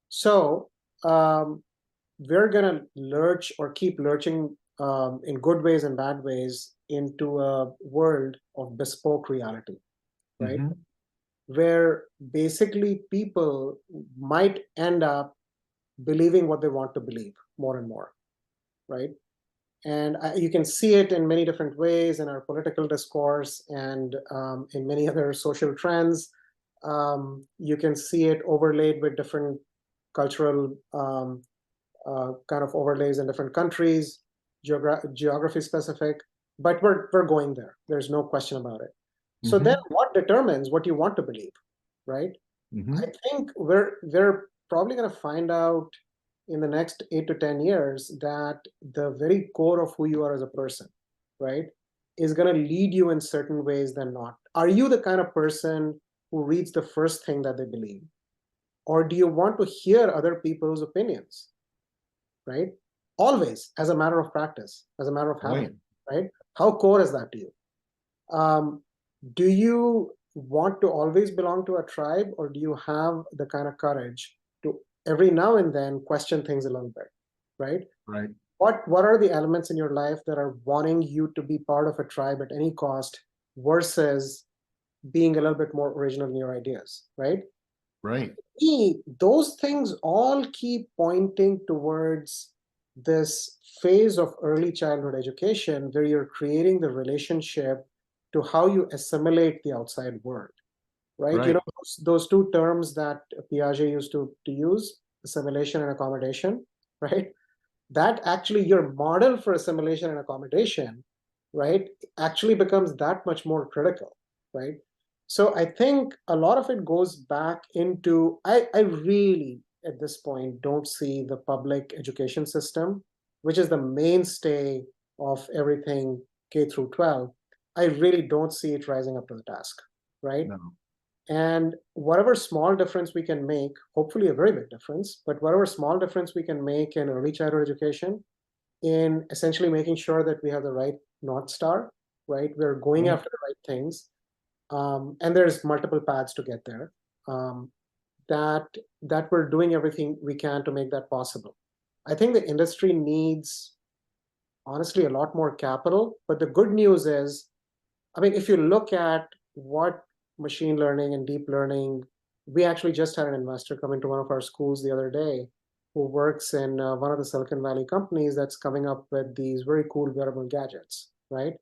So we're going to lurch or keep lurching in good ways and bad ways into a world of bespoke reality, right? Mhm. Where basically people might end up believing what they want to believe more and more, right? And you can see it in many different ways in our political discourse and in many other social trends. You can see it overlaid with different cultural kind of overlays in different countries, geography specific, but we're going there. There's no question about it. So then Mhm. what determines what you want to believe, right? I Mhm. think we're probably going to find out in the next 8 to 10 years that the very core of who you are as a person, right, is going to lead you in certain ways than not. Are you the kind of person who reads the first thing that they believe, or do you want to hear other people's opinions, right? Always, as a matter of practice, as a matter of Right. habit, right? How core is that to you? Um, do you want to always belong to a tribe, or do you have the kind of courage to every now and then question things a little bit, right? Right. What are the elements in your life that are wanting you to be part of a tribe at any cost versus being a little bit more original in your ideas, right? Right. Those things all keep pointing towards this phase of early childhood education where you're creating the relationship to how you assimilate the outside world, right? You Right. know, those two terms that Piaget used to use, assimilation and accommodation, right? That actually your model for assimilation and accommodation, right, actually becomes that much more critical, right? So I think a lot of it goes back into, I really at this point don't see the public education system, which is the mainstay of everything K through 12. I really don't see it rising up to the task, right? No. And whatever small difference we can make, hopefully a very big difference, but whatever small difference we can make in early childhood education, in essentially making sure that we have the right North Star, right? We're going Right. after the right things. And there's multiple paths to get there. Um, that that we're doing everything we can to make that possible. I think the industry needs honestly a lot more capital, but the good news is, I mean, if you look at what machine learning and deep learning, we actually just had an investor come into one of our schools the other day who works in one of the Silicon Valley companies that's coming up with these very cool wearable gadgets, right?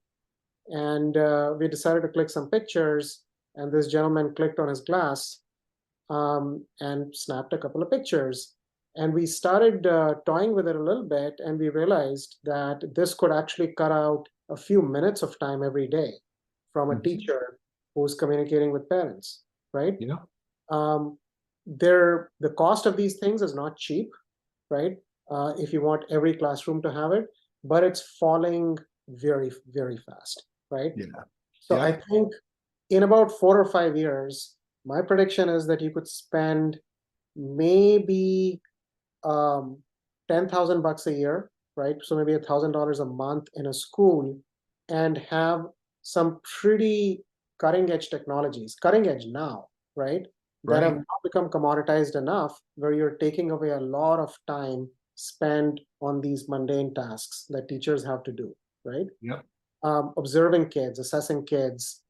And we decided to click some pictures, and this gentleman clicked on his glass and snapped a couple of pictures. And we started toying with it a little bit, and we realized that this could actually cut out a few minutes of time every day from a Mhm. teacher who's communicating with parents, right? Yeah. Um, the cost of these things is not cheap, right? If you want every classroom to have it, but it's falling very, very fast, right? Yeah. So I Yep. think in about 4 or 5 years, my prediction is that you could spend maybe um, 10,000 bucks a year, right? So maybe $1,000 a month in a school and have some pretty cutting edge technologies, cutting edge now, right? That have Right. now become commoditized enough where you're taking away a lot of time spent on these mundane tasks that teachers have to do, right? Yep. Observing kids, assessing kids,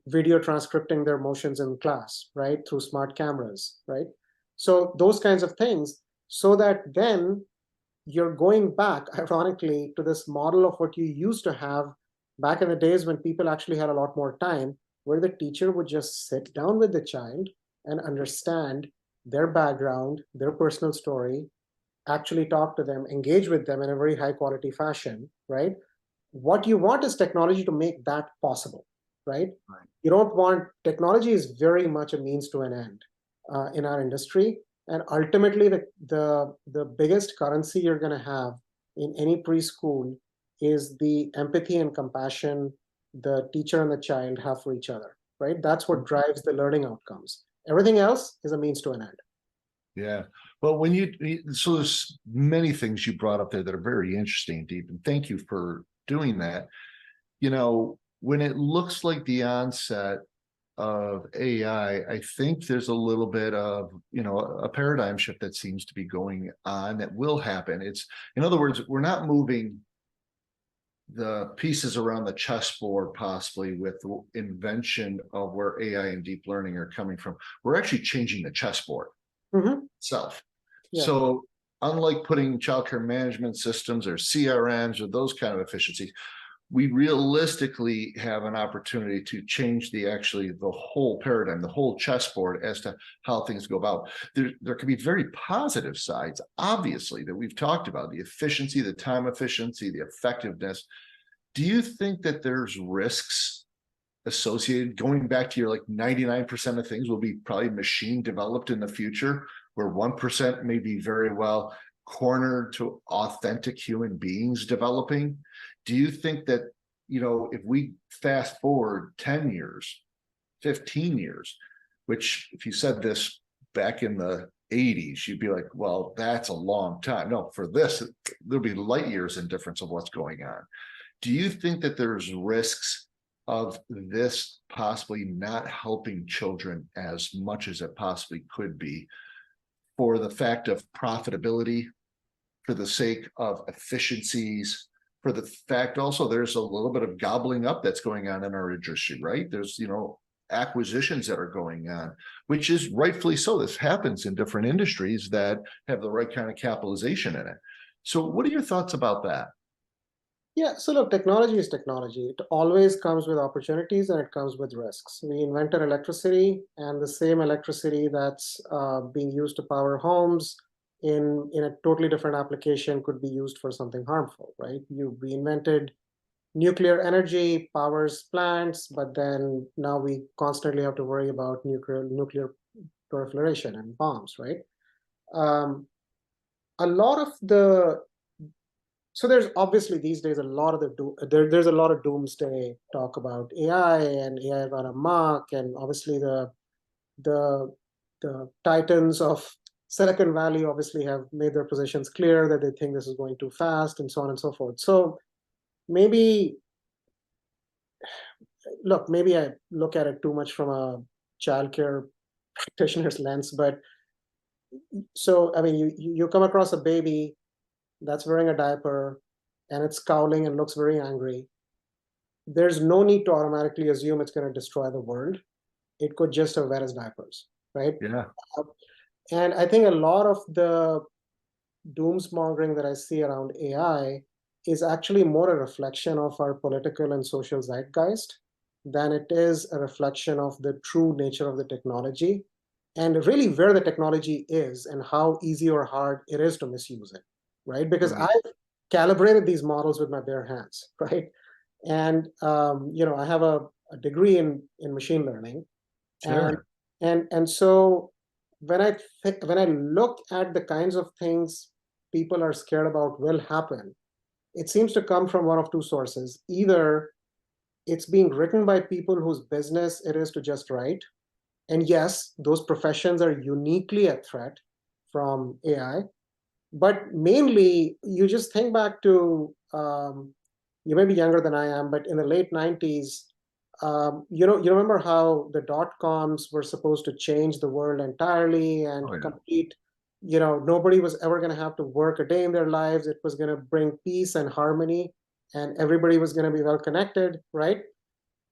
video transcripting their motions in class, right, through smart cameras, right? So those kinds of things, so that then you're going back, ironically, to this model of what you used to have back in the days when people actually had a lot more time, where the teacher would just sit down with the child and understand their background, their personal story, actually talk to them, engage with them in a very high quality fashion, right? What you want is technology to make that possible, right? Right. You don't want technology is very much a means to an end in our industry, and ultimately the biggest currency you're going to have in any preschool is the empathy and compassion the teacher and the child have for each other, right? That's what drives the learning outcomes. Everything else is a means to an end. Yeah. Well, when so there's many things you brought up there that are very interesting, Deep, and thank you for doing that. You know, when it looks like the onset of AI, I think there's a little bit of, a paradigm shift that seems to be going on that will happen. In other words, we're not moving the pieces around the chessboard possibly with the invention of where AI and deep learning are coming from. We're actually changing the chessboard itself. Yeah. So unlike putting childcare management systems or CRMs or those kind of efficiencies, we realistically have an opportunity to change the whole paradigm, the whole chessboard as to how things go about. There can be very positive sides, obviously, that we've talked about, the efficiency, the time efficiency, the effectiveness. Do you think that there's risks associated, going back to your 99% of things will be probably machine developed in the future, where 1% may be very well cornered to authentic human beings developing? Do you think that, if we fast forward 10 years, 15 years, which if you said this back in the 80s, you'd be like, well, that's a long time. No, for this, there'll be light years in difference of what's going on. Do you think that there's risks of this possibly not helping children as much as it possibly could be, for the fact of profitability, for the sake of efficiencies, for the fact also there's a little bit of gobbling up that's going on in our industry, right? There's, acquisitions that are going on, which is rightfully so. This happens in different industries that have the right kind of capitalization in it. So what are your thoughts about that? Yeah, so look, technology is technology. It always comes with opportunities and it comes with risks. We invented electricity, and the same electricity that's being used to power homes in a totally different application could be used for something harmful, right? We invented nuclear energy, powers plants, but then now we constantly have to worry about nuclear proliferation and bombs, right? So there's obviously these days a lot of there's a lot of doomsday talk about AI and AI gone amok, and obviously the titans of Silicon Valley obviously have made their positions clear that they think this is going too fast and so on and so forth. So maybe I look at it too much from a childcare practitioner's lens, but so I mean, you come across a baby that's wearing a diaper and it's scowling and looks very angry. There's no need to automatically assume it's going to destroy the world. It could just have wet his diapers, right? Yeah. And I think a lot of the doomsmongering that I see around AI is actually more a reflection of our political and social zeitgeist than it is a reflection of the true nature of the technology and really where the technology is and how easy or hard it is to misuse it, right? Because I've calibrated these models with my bare hands, right? And I have a degree in machine learning, Sure. and so when I look at the kinds of things people are scared about will happen, it seems to come from one of two sources. Either it's being written by people whose business it is to just write, and yes, those professions are uniquely at threat from AI. But mainly, you just think back to, you may be younger than I am, but in the late 90s, you remember how the dot-coms were supposed to change the world entirely and complete, nobody was ever going to have to work a day in their lives. It was going to bring peace and harmony, and everybody was going to be well connected, right?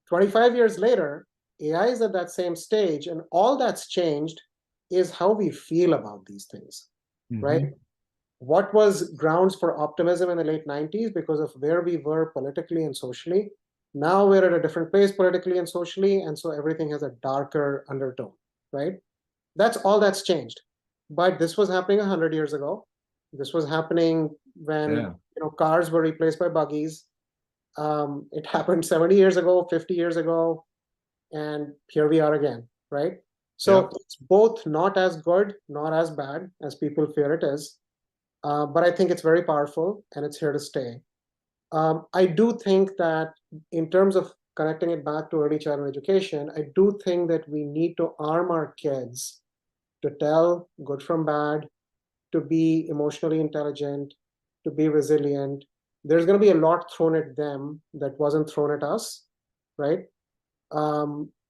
25 years later, AI is at that same stage, and all that's changed is how we feel about these things, right? What was grounds for optimism in the late 90s because of where we were politically and socially? Now we're at a different place politically and socially, and so everything has a darker undertone, right? That's all that's changed. But this was happening 100 years ago. This was happening when cars were replaced by buggies. It happened 70 years ago, 50 years ago, and here we are again, right? So it's both not as good, not as bad as people fear it is. But I think it's very powerful and it's here to stay. I do think that in terms of connecting it back to early childhood education, I do think that we need to arm our kids to tell good from bad, to be emotionally intelligent, to be resilient. There's going to be a lot thrown at them that wasn't thrown at us, right?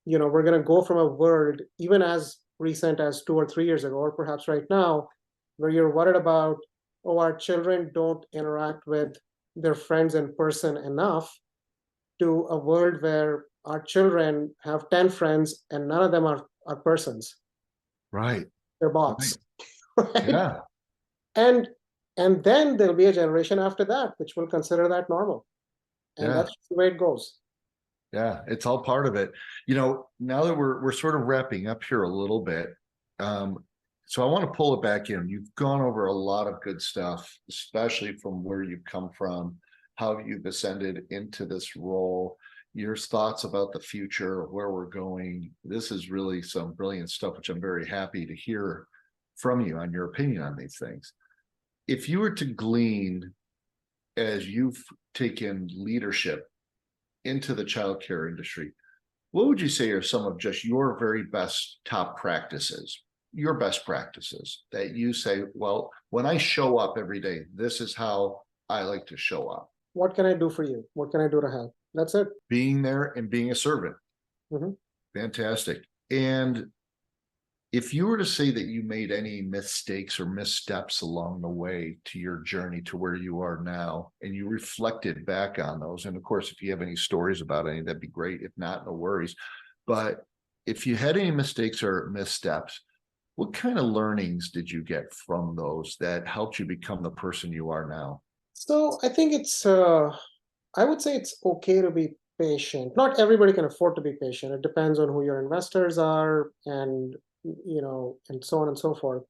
we're going to go from a world, even as recent as 2 or 3 years ago, or perhaps right now, where you're worried about, oh, our children don't interact with their friends in person enough, to a world where our children have 10 friends and none of them are persons. Right. They're bots. Right? Yeah. And then there'll be a generation after that which will consider that normal. And Yeah. that's just the way it goes. Yeah, it's all part of it. Now that we're sort of wrapping up here a little bit, so I want to pull it back in. You've gone over a lot of good stuff, especially from where you've come from, how you've ascended into this role, your thoughts about the future, where we're going. This is really some brilliant stuff, which I'm very happy to hear from you on your opinion on these things. If you were to glean, as you've taken leadership into the childcare industry, what would you say are some of just your very best top practices, your best practices that you say, well, when I show up every day, this is how I like to show up? What can I do for you? What can I do to help? That's it. Being there and being a servant. Mm-hmm. Fantastic. And if you were to say that you made any mistakes or missteps along the way to your journey to where you are now, and you reflected back on those, and of course, if you have any stories about any, that'd be great. If not, no worries. But if you had any mistakes or missteps, what kind of learnings did you get from those that helped you become the person you are now? So I think I would say it's okay to be patient. Not everybody can afford to be patient. It depends on who your investors are and, and so on and so forth.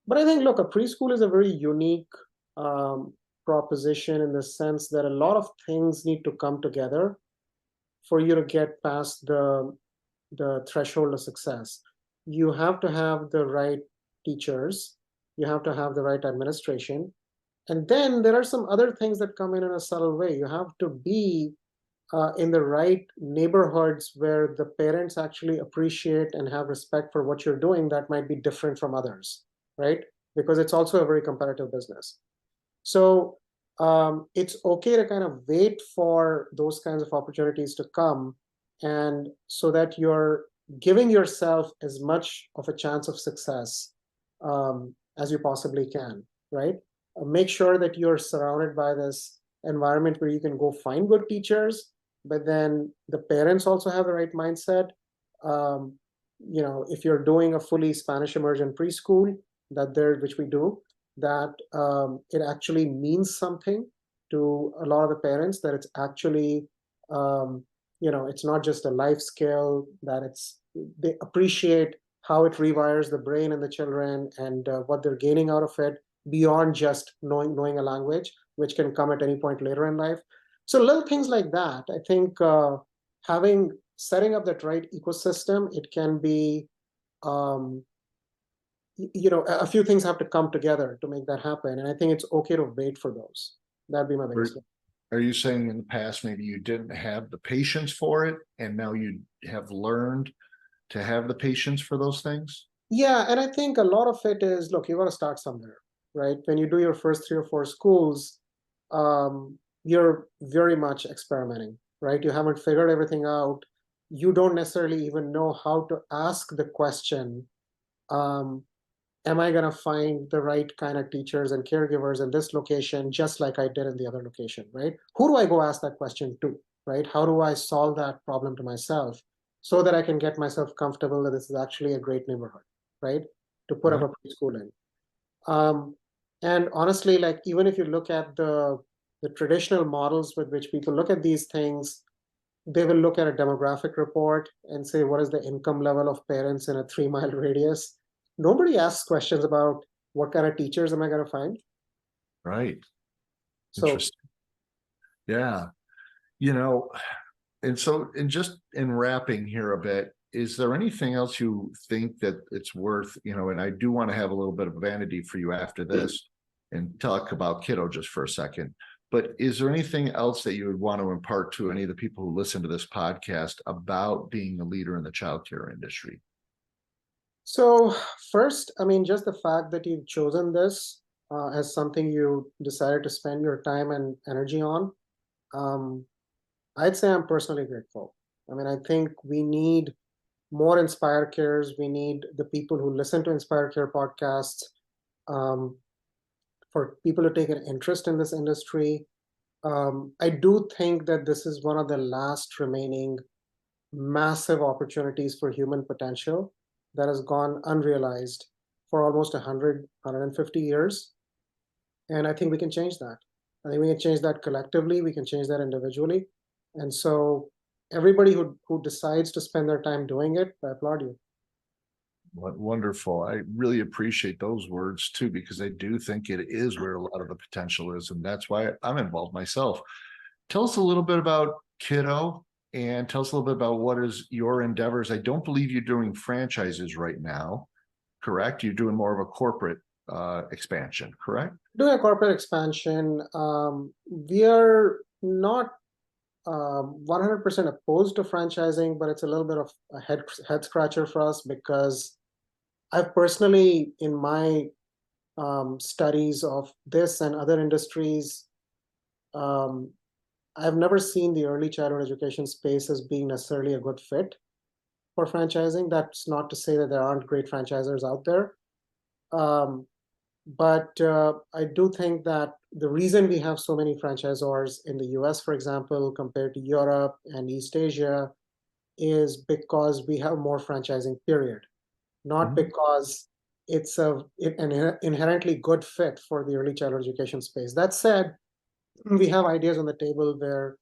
But I think, look, a preschool is a very unique um, proposition in the sense that a lot of things need to come together for you to get past the threshold of success. You have to have the right teachers, you have to have the right administration, and then there are some other things that come in a subtle way. You have to be in the right neighborhoods where the parents actually appreciate and have respect for what you're doing that might be different from others, right? Because it's also a very competitive business. So it's okay to kind of wait for those kinds of opportunities to come, and so that you're giving yourself as much of a chance of success as you possibly can, right? Make sure that you're surrounded by this environment where you can go find good teachers, but then the parents also have the right mindset. If you're doing a fully Spanish immersion preschool, which we do, that it actually means something to a lot of the parents, that it's actually it's not just a life skill, that they appreciate how it rewires the brain and the children, and what they're gaining out of it beyond just knowing a language, which can come at any point later in life. So little things like that, I think, setting up that right ecosystem, it can be a few things have to come together to make that happen. And I think it's okay to wait for those. That'd be my biggest thing. Are you saying in the past, maybe you didn't have the patience for it, and now you have learned to have the patience for those things? Yeah. And I think a lot of it is, look, you got to start somewhere, right? When you do your first 3 or 4 schools, you're very much experimenting, right? You haven't figured everything out. You don't necessarily even know how to ask the question, am I going to find the right kind of teachers and caregivers in this location, just like I did in the other location, right? Who do I go ask that question to, right? How do I solve that problem to myself so that I can get myself comfortable that this is actually a great neighborhood, right? To put up a preschool in. And honestly, like, even if you look at the traditional models with which people look at these things, they will look at a demographic report and say, what is the income level of parents in a 3-mile radius? Nobody asks questions about what kind of teachers am I going to find. Right. So, interesting. Yeah. And just in wrapping here a bit, is there anything else you think that it's worth, and I do want to have a little bit of vanity for you after this and talk about KIDO just for a second, but is there anything else that you would want to impart to any of the people who listen to this podcast about being a leader in the childcare industry? So first, I mean, just the fact that you've chosen this as something you decided to spend your time and energy on, I'd say I'm personally grateful. I mean, I think we need more Inspire Cares. We need the people who listen to Inspire Care podcasts, for people to take an interest in this industry. I do think that this is one of the last remaining massive opportunities for human potential that has gone unrealized for almost 100, 150 years. And I think we can change that. I think we can change that collectively. We can change that individually. And so everybody who decides to spend their time doing it, I applaud you. What wonderful. I really appreciate those words too, because I do think it is where a lot of the potential is. And that's why I'm involved myself. Tell us a little bit about KIDO and tell us a little bit about what is your endeavors. I don't believe you're doing franchises right now, correct? You're doing more of a corporate expansion, correct? Doing a corporate expansion, we are not 100% opposed to franchising, but it's a little bit of a head scratcher for us because I've personally, in my studies of this and other industries, I've never seen the early childhood education space as being necessarily a good fit for franchising. That's not to say that there aren't great franchisers out there. But I do think that the reason we have so many franchisors in the US, for example, compared to Europe and East Asia, is because we have more franchising, period. Not because it's an inherently good fit for the early childhood education space. That said, we have ideas on the table where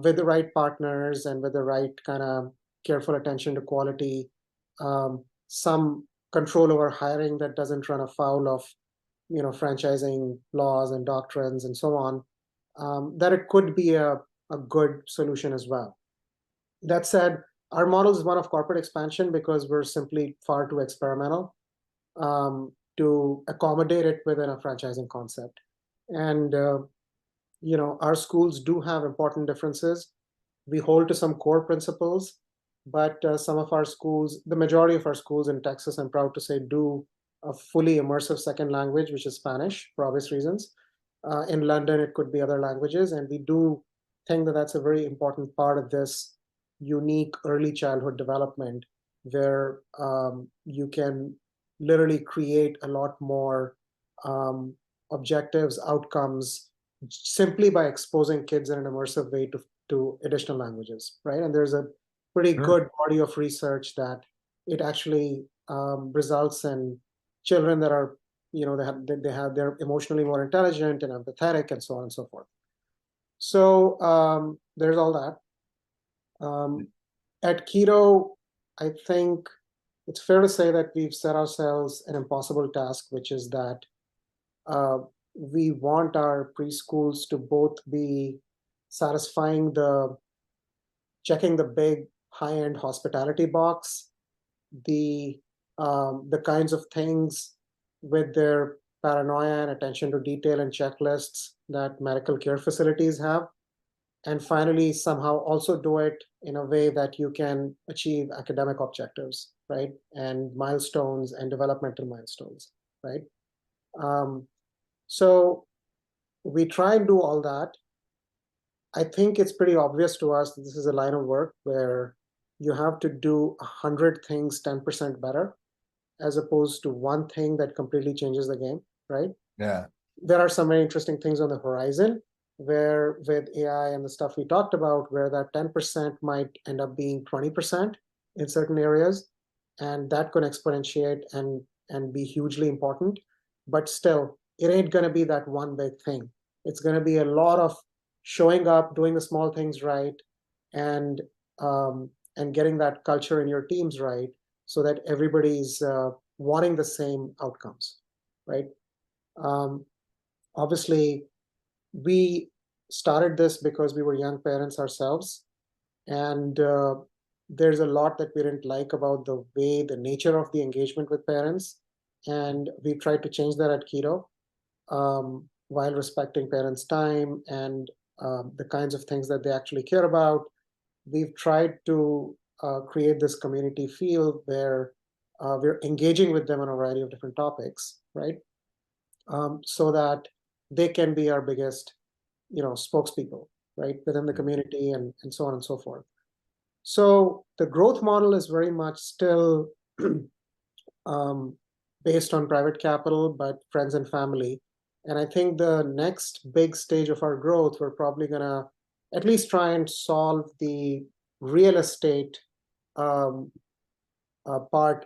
with the right partners and with the right kind of careful attention to quality, some control over hiring that doesn't run afoul of franchising laws and doctrines and so on, that it could be a good solution as well. That said, our model is one of corporate expansion because we're simply far too experimental to accommodate it within a franchising concept. And our schools do have important differences. We hold to some core principles, but some of our schools, the majority of our schools in Texas, I'm proud to say, do a fully immersive second language, which is Spanish, for obvious reasons. In London, it could be other languages, and we do think that that's a very important part of this unique early childhood development, where you can literally create a lot more objectives, outcomes, simply by exposing kids in an immersive way to additional languages, right? And there's a pretty good body of research that it actually results in children that are, they're emotionally more intelligent and empathetic and so on and so forth. So there's all that. At KIDO, I think it's fair to say that we've set ourselves an impossible task, which is that we want our preschools to both be satisfying checking the big high-end hospitality box, the kinds of things with their paranoia and attention to detail and checklists that medical care facilities have, and finally somehow also do it in a way that you can achieve academic objectives, right, and milestones and developmental milestones, right? So we try and do all that. I think it's pretty obvious to us that this is a line of work where you have to do 100 things 10% better, as opposed to one thing that completely changes the game, right? Yeah. There are some very interesting things on the horizon where with AI and the stuff we talked about, where that 10% might end up being 20% in certain areas, and that could exponentiate and be hugely important. But still, it ain't going to be that one big thing. It's going to be a lot of showing up, doing the small things right, and getting that culture in your teams right, so that everybody's wanting the same outcomes, right? Obviously, we started this because we were young parents ourselves, and there's a lot that we didn't like about the nature of the engagement with parents, and we tried to change that at KIDO, while respecting parents' time and the kinds of things that they actually care about. We've tried to create this community feel where we're engaging with them on a variety of different topics, right? So that they can be our biggest, spokespeople, right, within the community and so on and so forth. So the growth model is very much still based on private capital, but friends and family. And I think the next big stage of our growth, we're probably going to at least try and solve the real estate part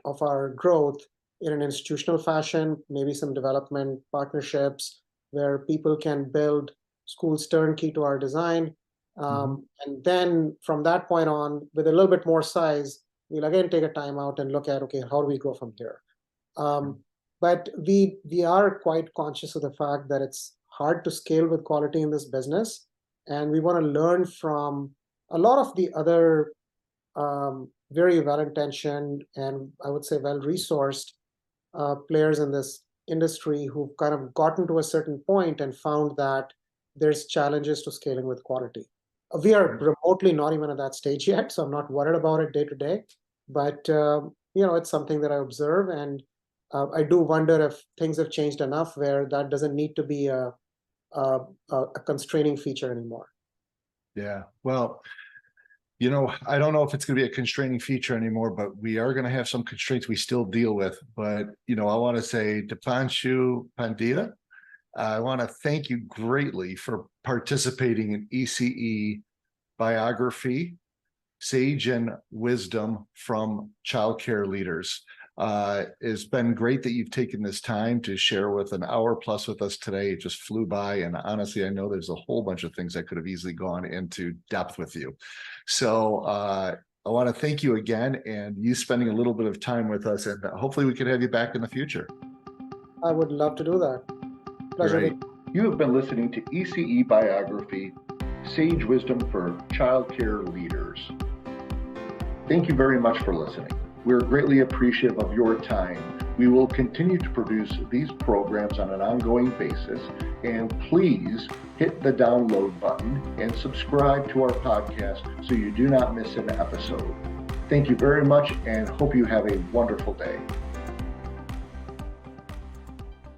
of our growth in an institutional fashion, maybe some development partnerships where people can build schools turnkey to our design. And then from that point on, with a little bit more size, we'll again take a time out and look at, okay, how do we go from here? But we are quite conscious of the fact that it's hard to scale with quality in this business. And we want to learn from a lot of the other very well-intentioned and I would say well-resourced players in this industry who've kind of gotten to a certain point and found that there's challenges to scaling with quality. We are remotely not even at that stage yet, so I'm not worried about it day to day. But it's something that I observe, and I do wonder if things have changed enough where that doesn't need to be a constraining feature anymore. Yeah, well, I don't know if it's going to be a constraining feature anymore, but we are going to have some constraints we still deal with. But, I want to say, Deepanshu Pandita, I want to thank you greatly for participating in ECE Biography, Sage and Wisdom from Childcare Leaders. It's been great that you've taken this time to share with an hour plus with us today. It just flew by. And honestly, I know there's a whole bunch of things that could have easily gone into depth with you. So I want to thank you again and you spending a little bit of time with us. And hopefully we could have you back in the future. I would love to do that. Pleasure. Great. You have been listening to ECE Biography, Sage Wisdom for Childcare Leaders. Thank you very much for listening. We're greatly appreciative of your time. We will continue to produce these programs on an ongoing basis, and please hit the download button and subscribe to our podcast so you do not miss an episode. Thank you very much and hope you have a wonderful day.